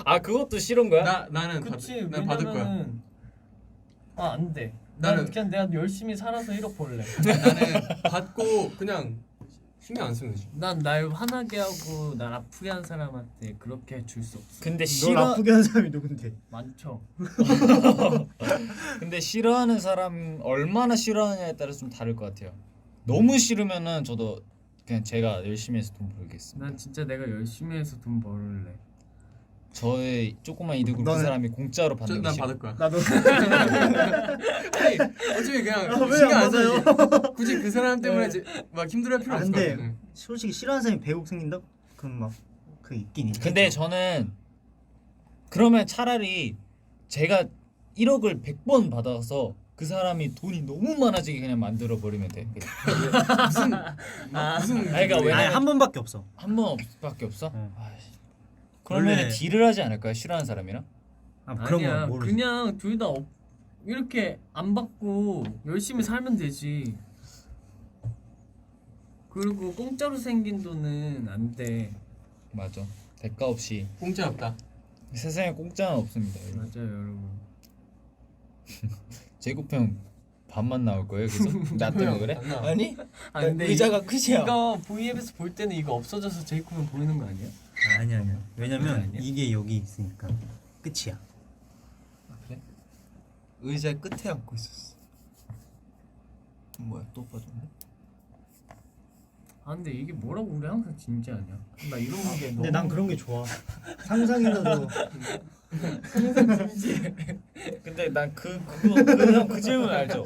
아 그것도 싫은 거야? 나는 그치. 난 받을 거야. 왜냐면은 안 돼. 나는- 그냥 내가 열심히 살아서 1억 벌래. 나는 받고 그냥 신경 안 쓰면 되지. 난 날 화나게 하고 날 아프게 한 사람한테 그렇게 줄 수 없어. 근데 널 싫어 아프게 하는 사람이 누군데? 많죠. 근데 싫어하는 사람 얼마나 싫어하느냐에 따라서 좀 다를 것 같아요. 너무 싫으면은 저도 그냥 제가 열심히 해서 돈 벌겠습니다. 난 진짜 내가 열심히 해서 돈 벌래. 저의 조그만 이득으로 그 너는- 사람이 공짜로 받는 게 난 싫어. 받을 거야. 나도. 아니 어차피 그냥 아, 왜안 신경 안 받아요? 써야지. 굳이 그 사람 때문에 이제 막 힘들어할 필요 아 없을 것 근데 같아. 솔직히 싫어하는 사람이 100억 생긴다? 그럼 막 그 있긴 있겠죠. 근데 저는 그러면 차라리 제가 1억을 100번 받아서 그 사람이 돈이 너무 많아지게 그냥 만들어 버리면 돼. 무슨 그러니까 아니 왜냐면 한 번밖에 없어. 한 번밖에 없어? 응. 아이씨. 그러면 원래- 딜을 하지 않을까요? 싫어하는 사람이랑? 아, 그런 아니야 거 모르지. 그냥 둘 다 이렇게 안 받고 열심히 살면 되지. 그리고 공짜로 생긴 돈은 안 돼. 맞아. 대가 없이 공짜 없다. 세상에 공짜는 없습니다. 여러분. 맞아요 여러분. 제이콥형 반만 나올 거예요. 계속 나 때문에 그래? 안 나와. 아니? 아 근데 의자가 끝이야. 이거 V앱에서 볼 때는 이거 없어져서 제이콥은 보이는 거 아니야? 아니야. 왜냐면 아니야? 이게 여기 있으니까 끝이야. 아, 그래? 의자 끝에 앉고 있었어. 뭐야 또 빠졌네? 아 근데 이게 뭐라고 우리 항상 진지하냐? 나 이런 게 근데 난 그런 게 좋아. 상상이라도 항상 진지해. 근데 난 그 질문 알죠?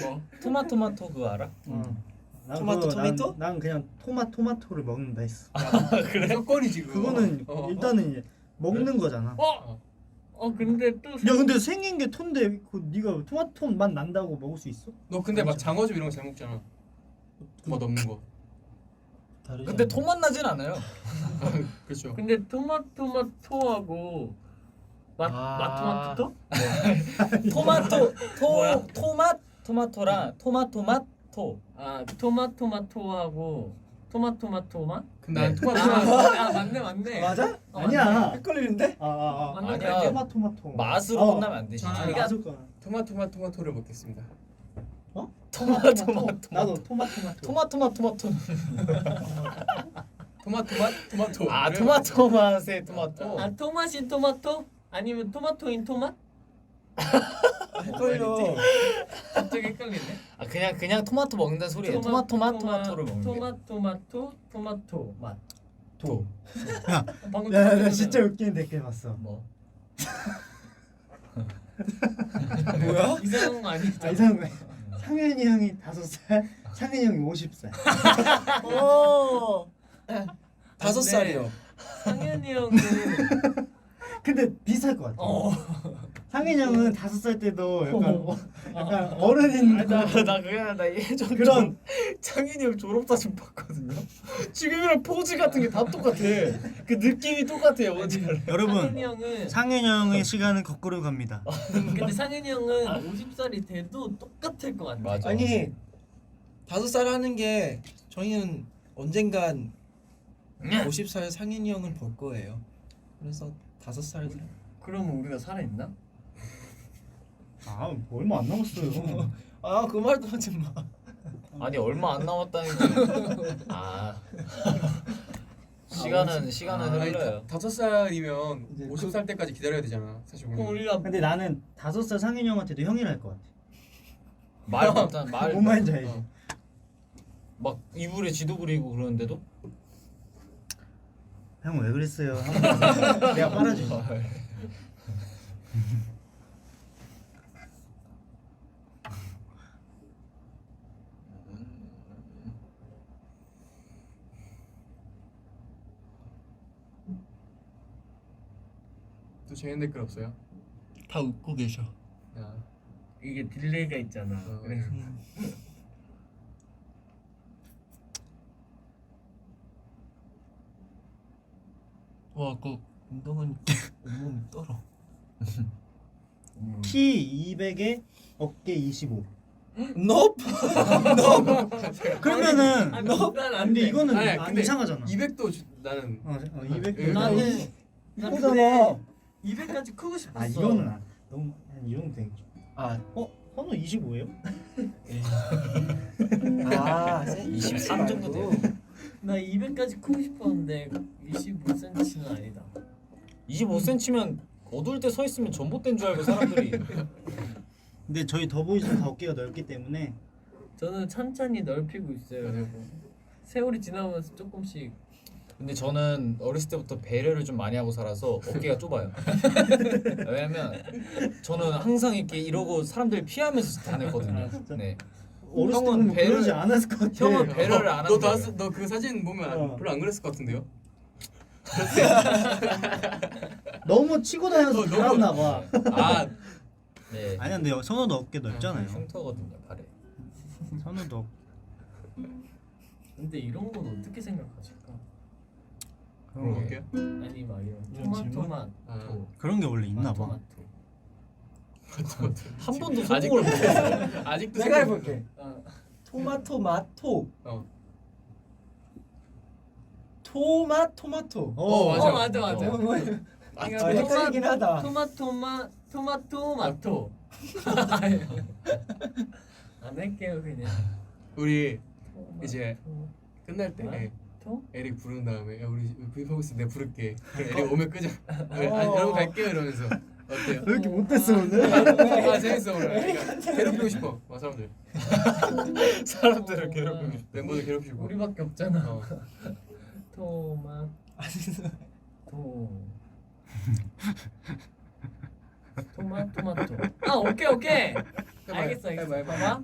뭐? 토마토마토 그거 알아? 난 토마토, 그거 난- 토마토? 난 그냥 토마토를 먹는다 했어. 그래? 석권이지 그거. 그거는 어. 일단은 이제 먹는 거잖아. 근데 또 야 근데 생긴 게 톤데 그 네가 토마토 맛 난다고 먹을 수 있어? 너 근데 막 장어즙 이런 거 잘 먹잖아. 맛 없는 거. 다르지 근데 않나? 토맛 나진 않아요. 그렇죠. 근데 토마토하고 마토마토? 토마토 토마토랑 토마토맛 토. 아 토마토마토하고 토마토마토맛? 근데 난 네. 토마토 맞네. 맞아? 어, 아니야. 헷갈리는데? 맞는 거 아니야. 아니야? 토마토. 맛으로 끝나면 안 되지. 아, 우리가- 맞을 거야. 토마토를 먹겠습니다. 토마토 나도 토마토. 토마토. 토마토. 아 그래? 토마토 맛의 토마토. 아 토맛인 토마토? 아니면 토마토인 토맛? 헷갈려. 갑자기 헷갈리네. 아 그냥 토마토 먹는다는 소리예요. 토마토를 먹는 게. 토마토 맛. 토. 방금 야, 나 토마토잖아. 진짜 웃기는 댓글 봤어. 뭐? 뭐야? 이상한 거 아니죠? 아 이상한 거야. 상현이 형이 5살, 상현이 형이 50살. 오. 5살이요. 상현이 형은 근데 비슷할 것 같아. 상현이 형은 5살 때도 약간 어른인 나 예전 그런 창인이 형 졸업사진 봤거든요. 지금이랑 포즈 같은 게 다 똑같아. 그 느낌이 똑같아요. 뭔지 알아요? 여러분 상현이 형은 상현이 형의 시간은 거꾸로 갑니다. 근데 상현이 형은 50살이 돼도 똑같을 것 같아. 맞아. 아니 5살 하는 게 저희는 언젠간 50살 상현이 형을 볼 거예요. 그래서 5살 그러면 우리가 살아있나? 아 얼마 안 남았어요. 그 말도 하지 마. 아니 얼마 안 남았다는 게. 시간은 흘러요. 5살이면 이제 50살 때까지 기다려야 되잖아. 사실 그럼 우리는. 우리가 근데 나는 5살 상현이 형한테도 형이라 할 것 같아. 말 뭔 말인지 알지? 어. 막 이불에 지도 그리고 그러는데도 형 왜 그랬어요? 내가 빨아줄게. 또 재밌는 댓글 없어요? 다 웃고 계셔. 야. 이게 딜레이가 있잖아. 그래서 와, 그 운동은 온몸이 떨어. 키 200에 어깨 25. 너? 그러면은 난안 근데 돼. 이거는 아니, 안 근데 이상하잖아. 200도 나는 200. 나는 이거잖아. 200까지 크고 싶었어. 아 이거는 너무 이 정도 되겠죠. 아, 현우 25예요? 아, 23 정도 돼요. 나 200까지 크고 싶었는데 25cm는 아니다. 25cm면 어두울 때 서 있으면 전봇된 줄 알고 사람들이. 근데 저희 더보이즈는 어깨가 넓기 때문에 저는 천천히 넓히고 있어요. 맞아요. 여러분. 세월이 지나면서 조금씩 근데 저는 어렸을 때부터 배려를 좀 많이 하고 살아서 어깨가 좁아요. 왜냐면 저는 항상 이렇게 이러고 사람들 피하면서 다녔거든요. 네. 어렸을 형은 때는 그러지 않았을 것 같아. 형은 배려를 안 하는 거예요. 너그 사진 보면 어. 별로 안 그랬을 것 같은데요? 너무 치고 다녀서 달았나 봐. 아, 네. 아니야 근데 선우도 어깨 넓잖아요. 흉터거든요, 발에. 선우도 근데 이런 건 어떻게 생각하실까? 그런 거 볼게요. 아니 막 이런 이런 질문? 토마토 그런 게 원래 있나 봐. 마토마토. 한 번도 아직도 성공을 못했어요. 아직도 내가 생각 해볼게. 어. 토마토 마토. 어. 토마토. 맞아. 맞아 맞아. 아, 그러니까 헷갈리긴 하다. 토마토 마토. 안 할게요 그냥. 우리 이제 끝날 때 마토? 에릭 부른 다음에 야 우리 구입하고 있어 내가 부를게. 그럼 에릭 오면 끄자. 여러분 갈게요 이러면서 어때요? 왜 이렇게 못됐어 오늘? 아 재밌어 오늘. 그러니까 괴롭히고 싶어. 사람들. 사람들을 괴롭히고 싶어. 멤버들 괴롭히고. 우리밖에 없잖아. 어. 토마토. 아 오케이. 해봐요. 알겠어. 해봐. 봐봐.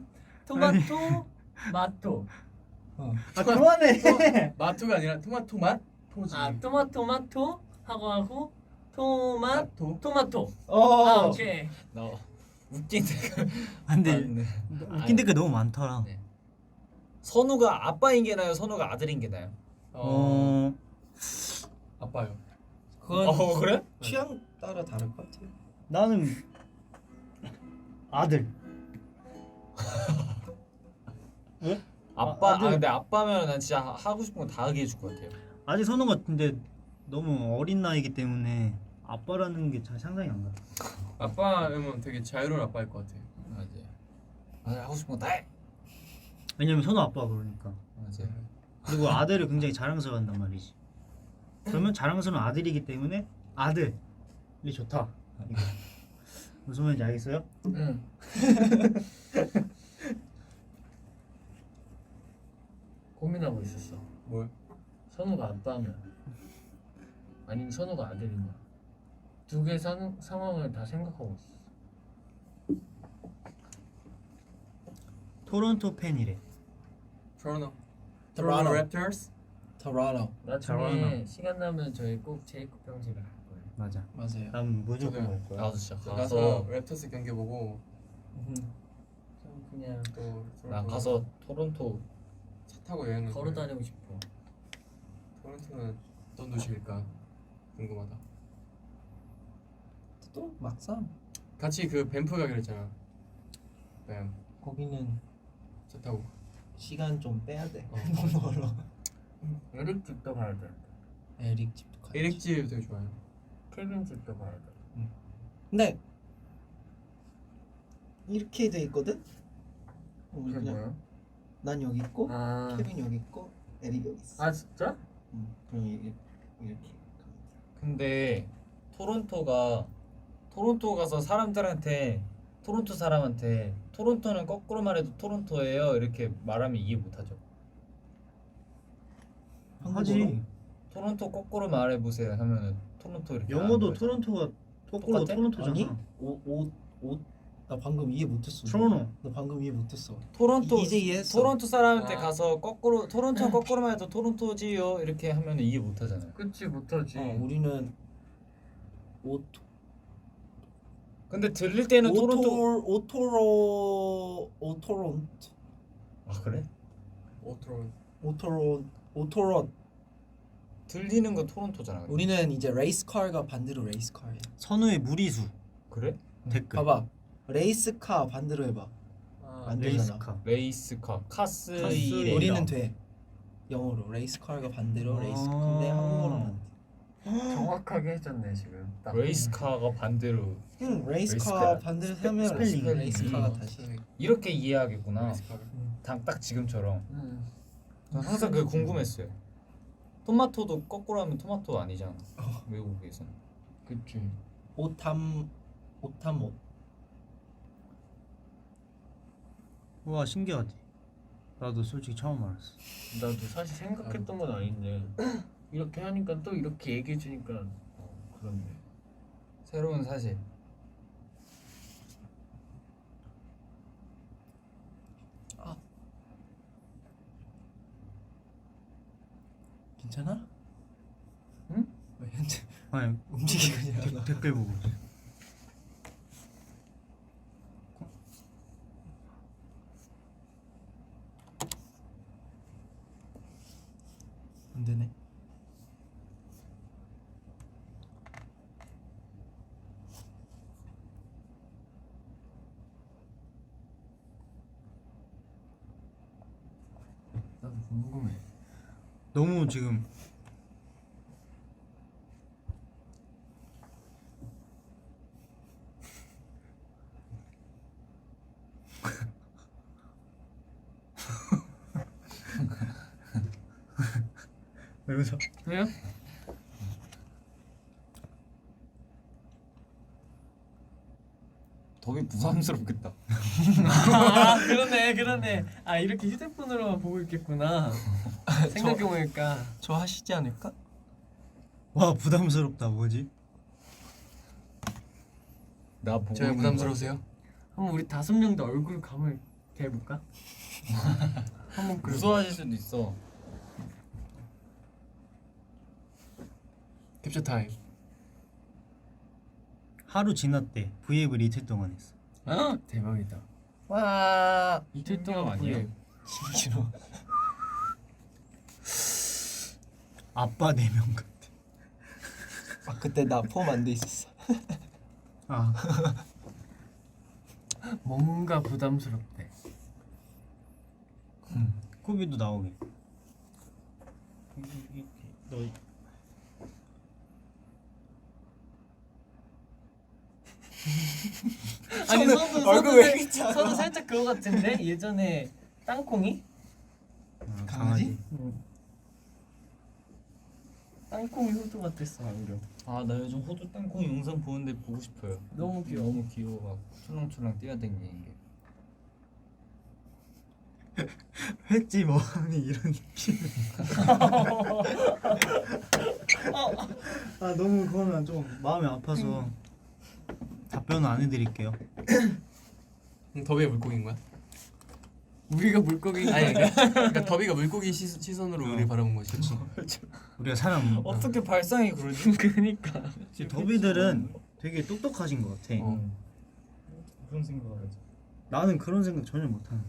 토마토 마토. 아 그만해. 마토가 아니라 토마토 맛 토지. 아 토마토 하고 토마토. 아 어. 오케이. 나 웃긴 댓글 안돼. 많네. 웃긴 댓글 너무 많더라. 네. 선우가 아빠인 게 나요? 선우가 아들인 게 나요? 어. 아빠요. 그건 그래? 취향 따라 다를 것 같아요. 나는 아들. 아빠 아들. 근데 아빠면 난 진짜 하고 싶은 거 다 하게 해줄 것 같아요. 아직 선우가 근데 너무 어린 나이기 때문에 아빠라는 게 잘 상상이 안 가. 아빠면 되게 자유로운 아빠일 것 같아. 맞아. 아들 하고 싶은 거 다 해. 왜냐면 선우 아빠가 그러니까. 맞아. 그리고 아들을 굉장히 자랑스러워한단 말이지. 그러면 자랑스러운 아들이기 때문에 아들이 좋다. 이거. 무슨 말인지 알겠어요? 응. 고민하고 있었어. 뭘? 선우가 아빠면 아니면 선우가 아들이냐. 두 개의 상황을 다 생각하고 있었어. 토론토 팬이래. 토론토. 토론토. 랩터스. 토론토. 나중에 잘하나. 시간 나면 저희 꼭 제이콥 형제를 갈 거예요. 맞아. 맞아요. 난 무조건 저도요. 갈 거야. 나도 진짜 가서 가서 랩터스 경기 보고 좀 그냥 또 난 가서 토론토 차 타고 여행을 걸어 다니고 싶어. 토론토는 어떤 도시일까 궁금하다. 또 막상 같이 그 밴프 가기로 했잖아. 뱀. 거기는 차 타고. 시간 좀 빼야 돼. 어. 너무 멀어. 에릭 집도 가야 돼. 에릭 집도 가야지. 에릭 집 되게 좋아요. 케빈 집도 가야 돼. 근데 이렇게 돼 있거든. 그게 그냥 뭐야? 난 여기 있고 아, 케빈 여기 있고 에릭 여기 있어. 아 진짜? 그럼 이렇게 근데 토론토 가서 사람들한테 토론토 사람한테 토론토는 거꾸로 말해도 토론토예요 이렇게 말하면 이해 못하죠. 하지. 토론토 거꾸로 말해보세요 하면은 토론토 이렇게 영어도 말하는 거죠. 토론토가 거꾸로 똑같아? 토론토잖아. 아니 옷 나 방금 이해 못했어. 토론토. 나 방금 이해 못했어. 토론토 이제 이해했어. 토론토 사람한테 아. 가서 거꾸로 토론토 거꾸로 말해도 토론토지요 이렇게 하면 이해 못하잖아요. 그치 못하지. 우리는 근데 들릴 때는 토론토 오토론토 아 그래? 오토론. 들리는 건 토론토잖아. 근데. 우리는 이제 레이스카가 반대로 레이스카예요. 선우의 무리수 그래? 댓글. 봐봐. 레이스카 반대로 해봐. 안 되잖아. 레이스카. 레이스카 카스 카스 이레 우리는 돼. 영어로 레이스카가 반대로 아. 레이스카. 근데 한국어로는 안 돼. 정확하게 해줬네 지금. 딱. 레이스카가 반대로 응, 레이스카 레이스카. 반대로 하면 스펠링이. 레이스카가 다시. 이렇게 이해하겠구나. 레이스카가. 딱 지금처럼. 응. 전 항상 그게 궁금했어요. 토마토도 거꾸로 하면 토마토 아니잖아. 외국에서는. 그치. 오탐 옷. 와 신기하지. 나도 솔직히 처음 알았어. 나도 사실 생각했던 건 아닌데 이렇게 하니까 또 이렇게 얘기해 주니까 그렇네. 새로운 사실. 괜찮아? 응? 왜 현재 아니 움직이고 있냐? 댓글 보고. 안 되네. 궁금해. 너무 지금 왜 웃어? 왜요? 더비 부담스럽겠다. 아 그러네. 아 이렇게 휴대폰으로만 보고 있겠구나. 생각해보니까 저 하시지 않을까? 와 부담스럽다. 뭐지? 나 보고 제가 있는 부담스러우세요? 한번 우리 5명 다 얼굴 감을 대볼까? 한번 거. 무서워하실 수도 있어. 캡처 타임. 하루 지났대. 브이앱을 이틀 동안 했어. 대박이다. 와 이틀 동안 아니에요? 브이앱. 싫어. 아빠 4명 같아. 아 그때 나 폼 안 돼 있었어. 아 뭔가 부담스럽대. 코비도 나오게. 너 아니 얼굴 왜 이렇게 작아? 서도 살짝 그거 같은데 예전에 땅콩이? 강아지. 땅콩이 호두 같았어 방금. 아나 요즘 호두 땅콩 영상 보는데 보고 싶어요. 너무 귀여워. 너무 귀여워. 막 출렁출렁 뛰어다니는 게. 했지 뭐 아니 이런 느낌. 아 너무 그거는 좀 마음이 아파서 답변은 안 해드릴게요. 더비가 물고기인 거야? 우리가 물고기. 아니 그러니까 더비가 물고기 시선으로 우리 바라본 거지. 우리가 사람 어떻게 발상이 그러지? 그니까. 더비들은 되게 똑똑하신 것 같아. 그런 생각을 하지. 나는 그런 생각 전혀 못하는.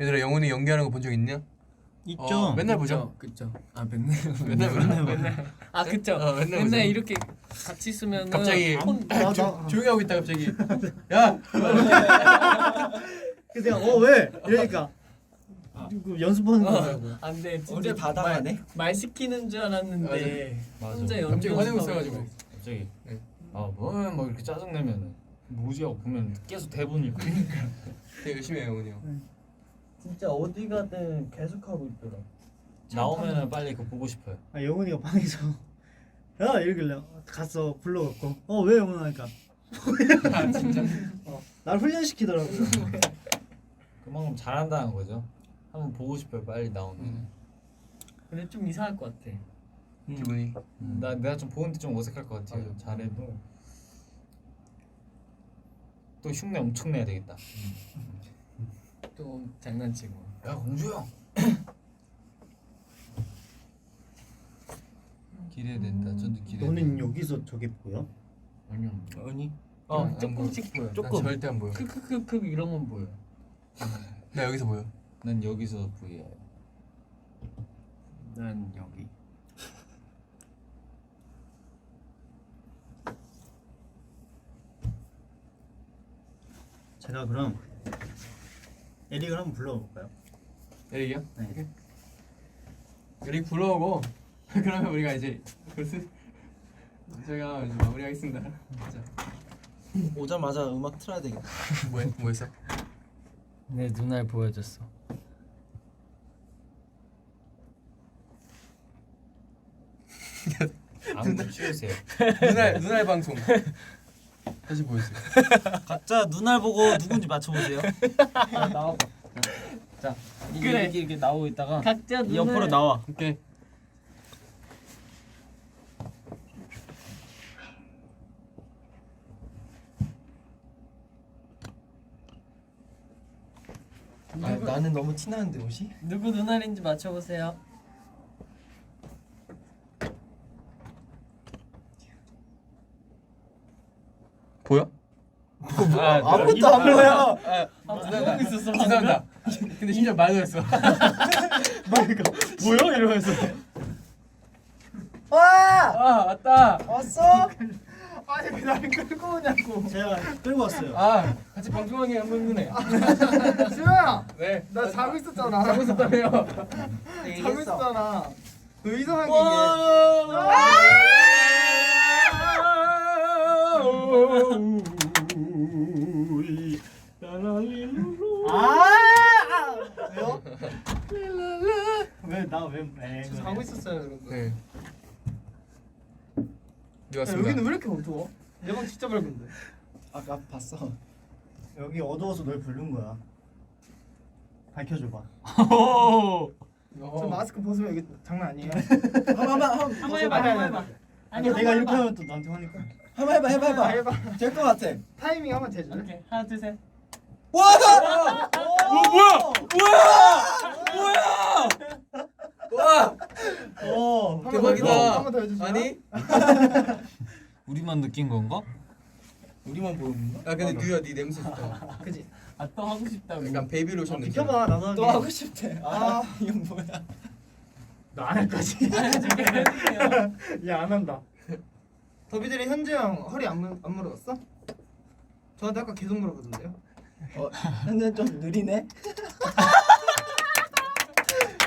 얘들아 영훈이 연기하는 거 본 적 있냐? 있죠. 맨날 보죠. 그쵸. 아 맨날. 맨날 아 그쵸. 맨날 맨날 보죠. 이렇게 같이 있으면 갑자기 나 조용히 하고 있다 갑자기 야 근데 왜 이러니까 그 연습하는 거라고. 안돼. 우리 다 당하네. 말 시키는 줄 알았는데 맞아. 혼자 갑자기 연기 화내고 연습하고 있어가지고 갑자기 네. 뭐 이렇게 짜증 내면은 뭐지 하고 보면 계속 대본 읽고. 되게 열심히 해요 영훈이 형. 진짜 어디 가든 계속 하고 있더라. 나오면은 빨리 그거 보고 싶어요. 아 영훈이가 방에서 야 이러길래 갔어 불러갖고 왜 영훈아 하니까 진짜 날 훈련시키더라고요. 그만큼 잘한다는 거죠. 한번 보고 싶어요. 빨리 나오면. 근데 좀 이상할 것 같아. 기분이 내가 좀 보는데 좀 어색할 것 같아요. 맞아. 잘해도 또 흉내 엄청 내야 되겠다. 또 장난치고. 야 공주야. 기대된다. 저도 기대. 너는 여기서 저게 보여? 아니요. 아니. 조금씩 보여. 조금 절대 안 보여. 크크크크 이런 건 보여. 나 여기서 보여. 난 여기서 보여요. 난 여기. 제가 그럼 에릭을 한번 불러볼까요? 에릭이요? 네. 에릭 불러오고 그러면 우리가 이제 벌써 제가 이제 마무리하겠습니다. 자, 오자마자 음악 틀어야 되겠다. 뭐 했어? 내 눈알 보여줬어. 안구 치우세요. 눈알 방송 다시 보여주세요. 각자 눈알 보고 누군지 맞춰보세요. 나와봐. 자, 그래. 이렇게 나오고 있다가 각자 눈알. 옆으로 나와. 오케이. 아, 나는 너무 티나는데 옷이? 누구 눈알인지 맞춰보세요. 보여? 아무것도 안 보여. 보고 있었어. 죄송합니다. 근데 진짜 말도 했어. 뭐야 이러면서 와! 아 왔다. 왔어? 아니 왜 나를 끌고 오냐고. 제가 끌고 왔어요. 아 같이 방송하기 한 번이네. 지호야, 네. 나 자고 있었잖아. 자고 있었다며요. 자고 있었잖아. 너 이상하게 왜요? 왜 나 왜? 이게 자고 있었어요, 여러분. 네. 네 야, 왔습니다. 여기는 왜 이렇게 어두워? 내 방 진짜 밝은데. 아까 봤어. 여기 어두워서 널 부른 거야. 밝혀줘봐. 저 마스크 벗으면 이게 장난 아니에요. 한번 해봐. 아니 내가 이렇게 하면 또 나한테 화니까. 한번 해봐. 해봐. 될 것 같아. 타이밍 한번 재줄래? 오케이 하나 둘 셋. 와! 와! 어. 대박이다. 한번 더 해주세요. 아니? 우리만 느낀 건가? 우리만 보는 거? 아 근데 뉴야 네 냄새 좋다. 그지? 아 또 하고 싶다고. 약간 베이비 로션 냄새. 비켜봐 나도 하게. 또 하고 싶대. 아, 이건 뭐야? 너안 할 거지? 야안 한다. 더비들이 현재 형 허리 안 물어봤어? 저한테 아까 계속 물어보던데요. 현재 좀 느리네.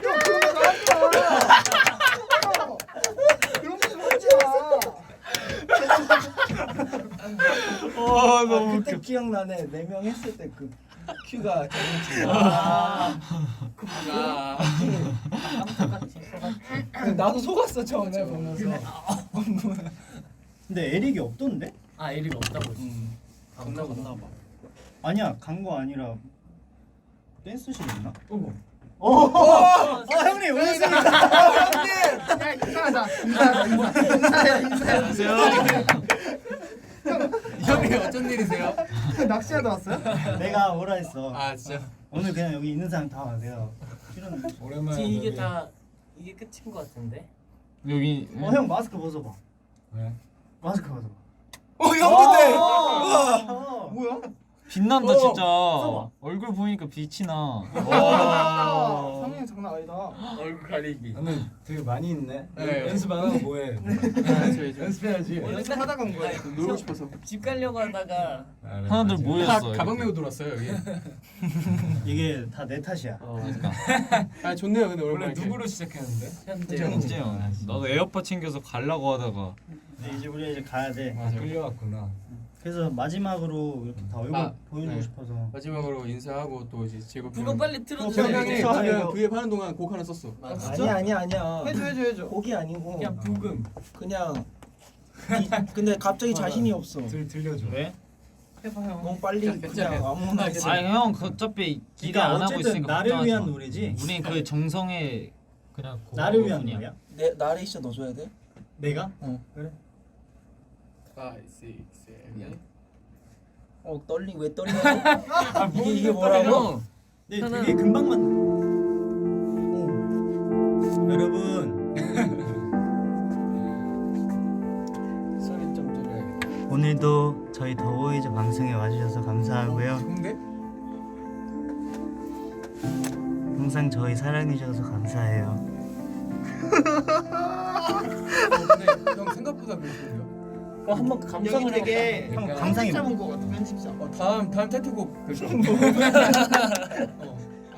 형 그런 거 하지 마. 그런 거좀 하지 마. 너무 그때 기억나네. 4명 했을 때 그 큐가 경험치. 나도 속았어 처음에 보면서. 근데 에릭이 없던데? 아 에릭 없다고 했어. 갔나 봐. 아니야 간 거 아니라 댄스실 있나? 어머. 형님 오셨습니다. 야 인사하자. 인사해. 형이 어쩐 일이세요? 낚시하다 왔어요? 내가 오라 했어. 아 진짜. 오늘 그냥 여기 있는 사람 다 와세요. 필요는. 오랜만에. 지금 이게 다 이게 끝인 것 같은데. 여기 형 마스크 벗어봐. 왜? 마스크 벗어봐. 형인데. 뭐야? 빛난다 진짜. 써봐. 얼굴 보니까 빛이 나. 성형 장난 아니다. 얼굴 가리기. 나는 되게 많이 있네. 네. 연습 안 하고 뭐해? 연습해야지. 연습하다가 온 거야. 놀고 싶어서. 집 가려고 하다가 하나들 모였어. 가방 메고 들어왔어요 여기. 이게 다 내 탓이야. 그러니까. 아 좋네요 근데 원래 오랜만에. 누구로 시작했는데? 현재 진짜 형. 나도 에어팟 챙겨서 가려고 하다가 근데 이제 우리 이제 가야 돼. 맞아. 끌려왔구나. 그래서 마지막으로 이렇게 다 얼굴 아, 보여주고 네. 싶어서. 마지막으로 인사하고 또 이제 제곡. 그거 빨리 형 틀어줘야 형이 돼. 그냥 V앱 하는 동안 곡 하나 썼어. 아니야. 해줘. 곡이 아니고 그냥 부금. 그냥 근데 갑자기 자신이 없어. 들려줘. 왜? 해봐 형. 너무 빨리 그냥 아무나 아 형 어차피 기대 그러니까 안 하고 어쨌든 있으니까 나를 걱정하지 위한 마. 노래지. 우린 그 정성에 그냥 나를 위한 그거뿐이야. 노래야? 내 나레이션 넣어줘야 돼? 내가? 5, 6, 7. 떨리 왜 떨리냐고? 이게 뭐라고? 형 네, 되게 금방만. 여러분 소리 좀 줄여야겠다. 오늘도 저희 더보이즈 방송에 와주셔서 감사하고요. 좋은데? 항상 저희 사랑해주셔서 감사해요. 근데 형 생각보다 그렇게 좋은데요? 한번 여기 감상을 되게 형 편집 감상이 잡은 거 같아. 편집자. 다음 타이틀곡 그죠? 아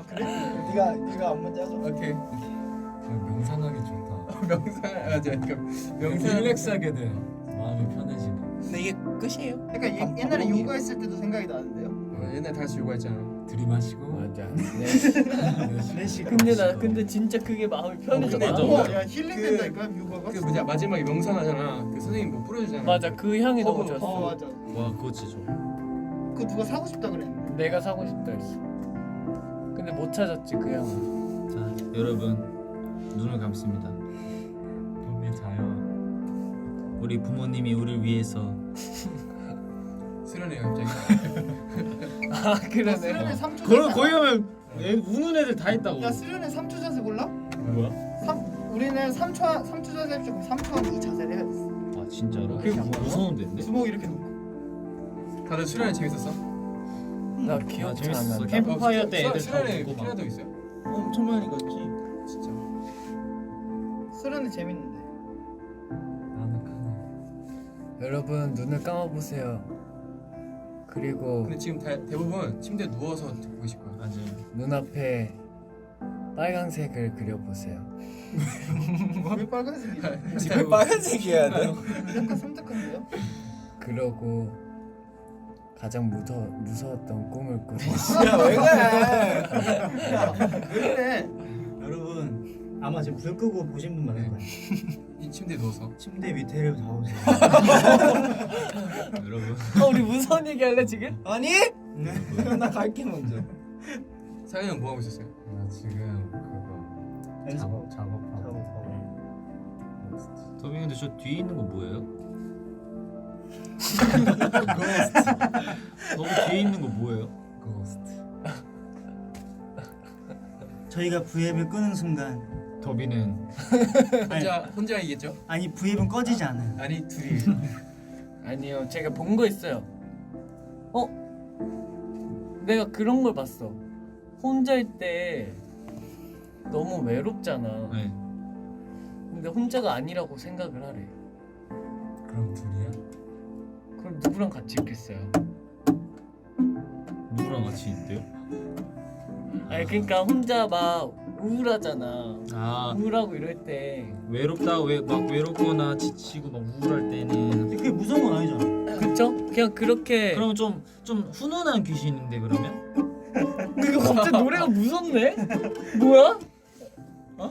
그래? 네가 한번 짜줘. 오케이. 명상하기 좋다. 명상 맞아. 명상 릴렉스하게 돼. 마음이 편해지네. 근데 이게 끝이에요? 그러니까 옛날에 방송이- 요가 했을 때도 생각이 나는데요. 옛날 다시 요가했잖아. 들이마시고. 맞아. 내시. 근데 진짜 그게 마음이 편해져. 근데 맞아. 우와, 야 힐링 된다니까 요가가. 그 뭐냐 마지막에 명상하잖아. 그 선생님 뭐 뿌려주잖아. 맞아 그 향이 너무 좋았어. 맞아. 와 그거 진짜 좋아. 그거 누가 사고 싶다 그랬는데. 내가 사고 싶다 했어. 근데 못 찾았지 그 향. 자 여러분 눈을 감습니다. 봄이 자요. 우리 부모님이 우리를 위해서 수련해요 갑자기. 아 그러네. 수련회 3초 그럼 거기 가면 우는 애들 다 있다고. 야 수련회 3초 자세 몰라? 뭐야? 우리는 3초 자세 해주고 3초 하면 이 자세를 해야 됐어. 아 진짜로? 그게 뭐야? 무서운 데인데? 주먹 이렇게 놓고. 다들 수련회 재밌었어? 나 기억 잘안 재밌었어. 난다. 캠프파이어 때 애들 다 수련회 웃고 막. 필요도 있어요? 엄청 많이 갔지. 진짜. 수련회 재밌는데. 나는 카네. 여러분 눈을 감아 보세요. 그리고 근데 지금 대부분 침대에 누워서 듣고 계실 거예요. 맞아요. 눈앞에 빨강색을 그려보세요. 왜 빨간색이야? 지금 빨간색이어야 돼. 약간 섬뜩한데요? 그러고 가장 무서웠던 꿈을 꾸세요. 야왜 그래? 왜 그래? 여러분 아마 지금 불 끄고 보신 분 많을 거예요. 이 침대에 누워서. 침대 밑에를 다 오세요. 여러분 우리 무서운 얘기 할래 지금? 아니? 나 갈게 먼저. 사연이 형 뭐 하고 있었어요? 나 지금 그거 작업하고 작업하고. 더비 근데 저 뒤에 있는 거 뭐예요? 너무 뒤에 있는 거 뭐예요? 고스트. 저희가 V앱을 끄는 순간 더비는 혼자 이겠죠? 아니 V앱은 꺼지지 않아요. 아니 둘이. 아니요, 제가 본 거 있어요. 내가 그런 걸 봤어. 혼자일 때 너무 외롭잖아. 네. 근데 혼자가 아니라고 생각을 하래. 그럼 둘이야? 그럼 누구랑 같이 있겠어요? 누구랑 같이 있대요? 아니 그러니까 혼자 막 우울하잖아. 아 우울하고 이럴 때 외롭다 막 외롭거나 지치고 막 우울할 때는 근데 그게 무서운 건 아니잖아. 그쵸? 그냥 그렇게. 그러면 좀 훈훈한 귀신인데 그러면? 이거 갑자기 노래가 무섭네? 뭐야?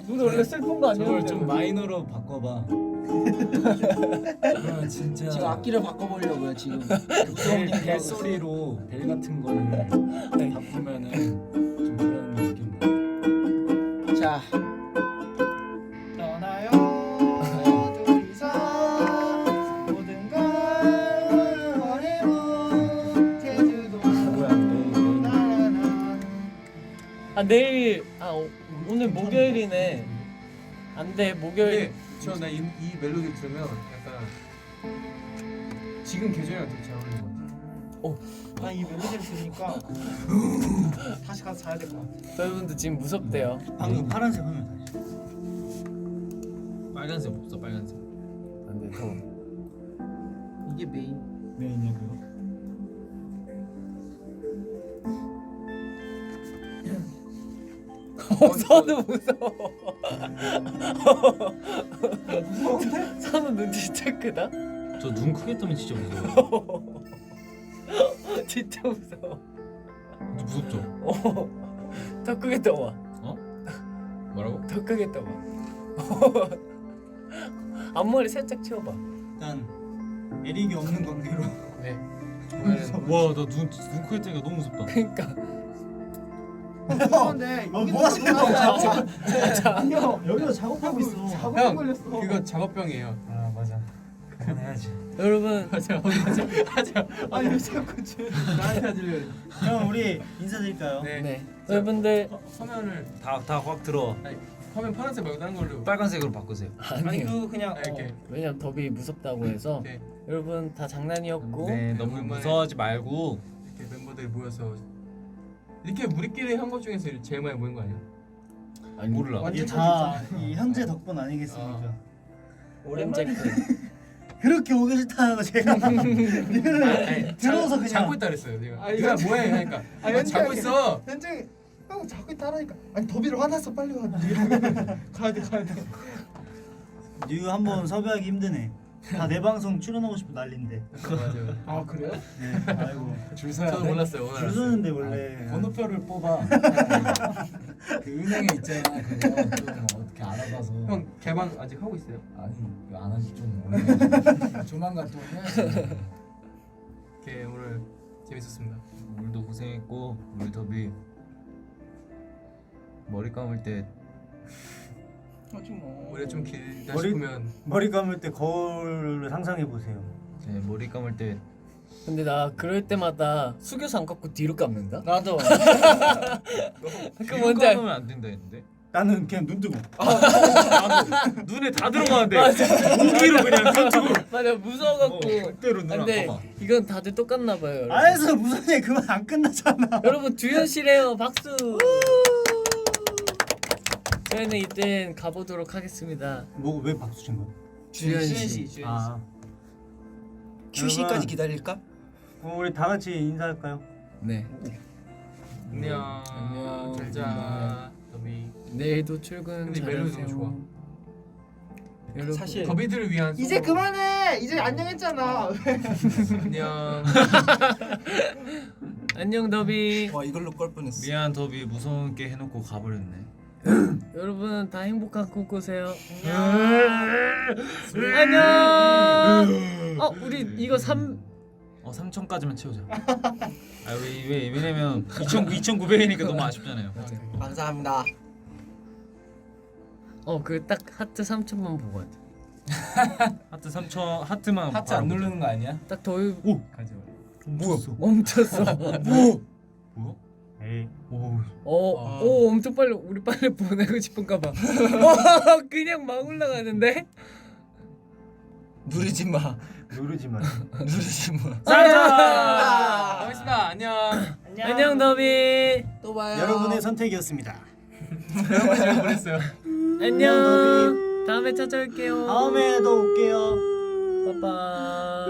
노래 원래 슬픈 거 저걸 아니었는데? 좀 마이너로 바꿔봐. 그러면 진짜 지금 악기를 바꿔보려고요 지금. 벨 소리로 벨 같은 거를 바꾸면은 좀 그런 느낌 나. 자 떠나요 둘이서 모든 걸 버리고 제주도 나나나. 내일 오늘 목요일이네. 안돼 목요일. 근데 저이 멜로디 들으면 약간 지금 계절이랑 되게 잘 어울리는 것 같아. 나 이 멜로디를 들으니까 다시 가서 자야 될 것 같아. 여러분들 지금 무섭대요. 방금 파란색 화면 다시. 빨간색 없어 빨간색. 안돼 더. 이게 메인. 메인이고요. 선우 무서워. 무서운데? 선우 눈 진짜 크다. 저 눈 크게 뜨면 진짜 무서워요. 진짜 무서워. 진짜 무섭죠? 더 크게 떠봐. 뭐라고? 더 크게 떠봐. 앞머리 살짝 치워봐. 일단 에릭이 없는 관계로. 네. 와나 눈 크게 뜨니까 너무 무섭다. 그러니까. 무서운데 여기 뭐 하시는 거야? 형 여기서 작업하고 있어. 작업에 형 걸렸어. 그거 작업병이에요. 아 맞아. 그만해야지. 여러분 하자. 아니 왜 자꾸 나한테 하질려. 형 우리 인사드릴까요? 네. 네 여러분들 화면을 다 확 들어. 화면 파란색 말고 다른 걸로. 빨간색으로 바꾸세요. 아니 아니요. 그 그냥 이렇게. 왜냐면 더비 무섭다고 해서 오케이. 여러분 다 장난이었고 네 너무 오랜만에. 무서워하지 말고. 이렇게 멤버들이 모여서 이렇게 우리끼리 한 것 중에서 제일 많이 모인 거 아니야? 아니 몰라. 완전 이게 다 이 현재 덕분 아니겠습니까? 오렌지 그렇게 오기 싫다는 거 제가 들어서 그냥 잡고 있다 그랬어요. 내가. 아, 이거 이거 뭐해? 하니까. 아, 연주야, 잡고 있어. 현정이 형 자꾸 따라니까 아니 더비를 화났어 빨리 와. 가야 돼. 뉴 한번 섭외하기 힘드네. 다 내 방송 출연하고 싶어 난린데. 맞아요. 아 그래요? 네. 아이고. 줄 서야 저도 돼? 몰랐어요. 오늘 줄 알았어요. 서는데 원래. 번호표를 뽑아. 그 은행에 있잖아. 그거 좀 어떻게 알아봐서. 형 개방 아직 하고 있어요? 아니 이거 안 하지 좀 오래. 조만간 또 해야지. 오케이 오늘 재밌었습니다. 오늘도 고생했고 우리 더비 머리 감을 때 하지 뭐. 머리가 좀 길다 머리- 싶으면 머리 감을 때 거울을 상상해 보세요. 네, 머리 감을 때 근데 나 그럴 때마다 숙여서 안 감고 뒤로 감는다? 나도. 그 뒤로 뭔지 알... 감으면 안 된다 했는데. 나는 그냥 눈 뜨고. 눈에 다 들어가는데 무기로 그냥 눈 뜨고. 맞아 무서워갖고 그대로 눈 근데 감아. 이건 다들 똑같나 봐요 여러분. 알아서 무슨 일 그만 안 끝나잖아. 여러분 주연씨래요 박수. 저희는 이제 가보도록 하겠습니다. 뭐 왜 박수 친 거야? 주연씨. 아 QC까지 기다릴까? 우리 다 같이 인사할까요? 네. 안녕. 안녕. 잘자. 더비. 내일도 출근 근데 멜로디 잘하세요. 너무 좋아. 여러분. 사실 더비들을 위한 이제 소감. 그만해. 이제 안녕했잖아. 안녕. 안녕 더비. 와 이걸로 걸 뻔했어. 미안 더비 무서운 게 해놓고 가버렸네. 여러분 다 행복한 꿈 꾸세요. 안녕. 우리 이거 3천까지만 채우자. 왜냐면 2,900이니까 너무 아쉽잖아요. 감사합니다. 그 딱 하트 3천만 보고 돼. 하트 3천 하트만 하트 안 바로 누르는 거 아니야? 딱 더위 가져와. 멈췄어. 뭐야? 에이. 오 엄청 빨리 우리 빨리 보내고 싶은가 봐. 그냥 막 올라가는데. 누르지 마. 누르지 마. 누르지 마. 자, 고맙습니다. 안녕. 안녕 더비. 또 봐요. 여러분의 선택이었습니다. 여러분 잘 보냈어요. 안녕. 다음에 찾아올게요. 다음에도 올게요. 빠빠.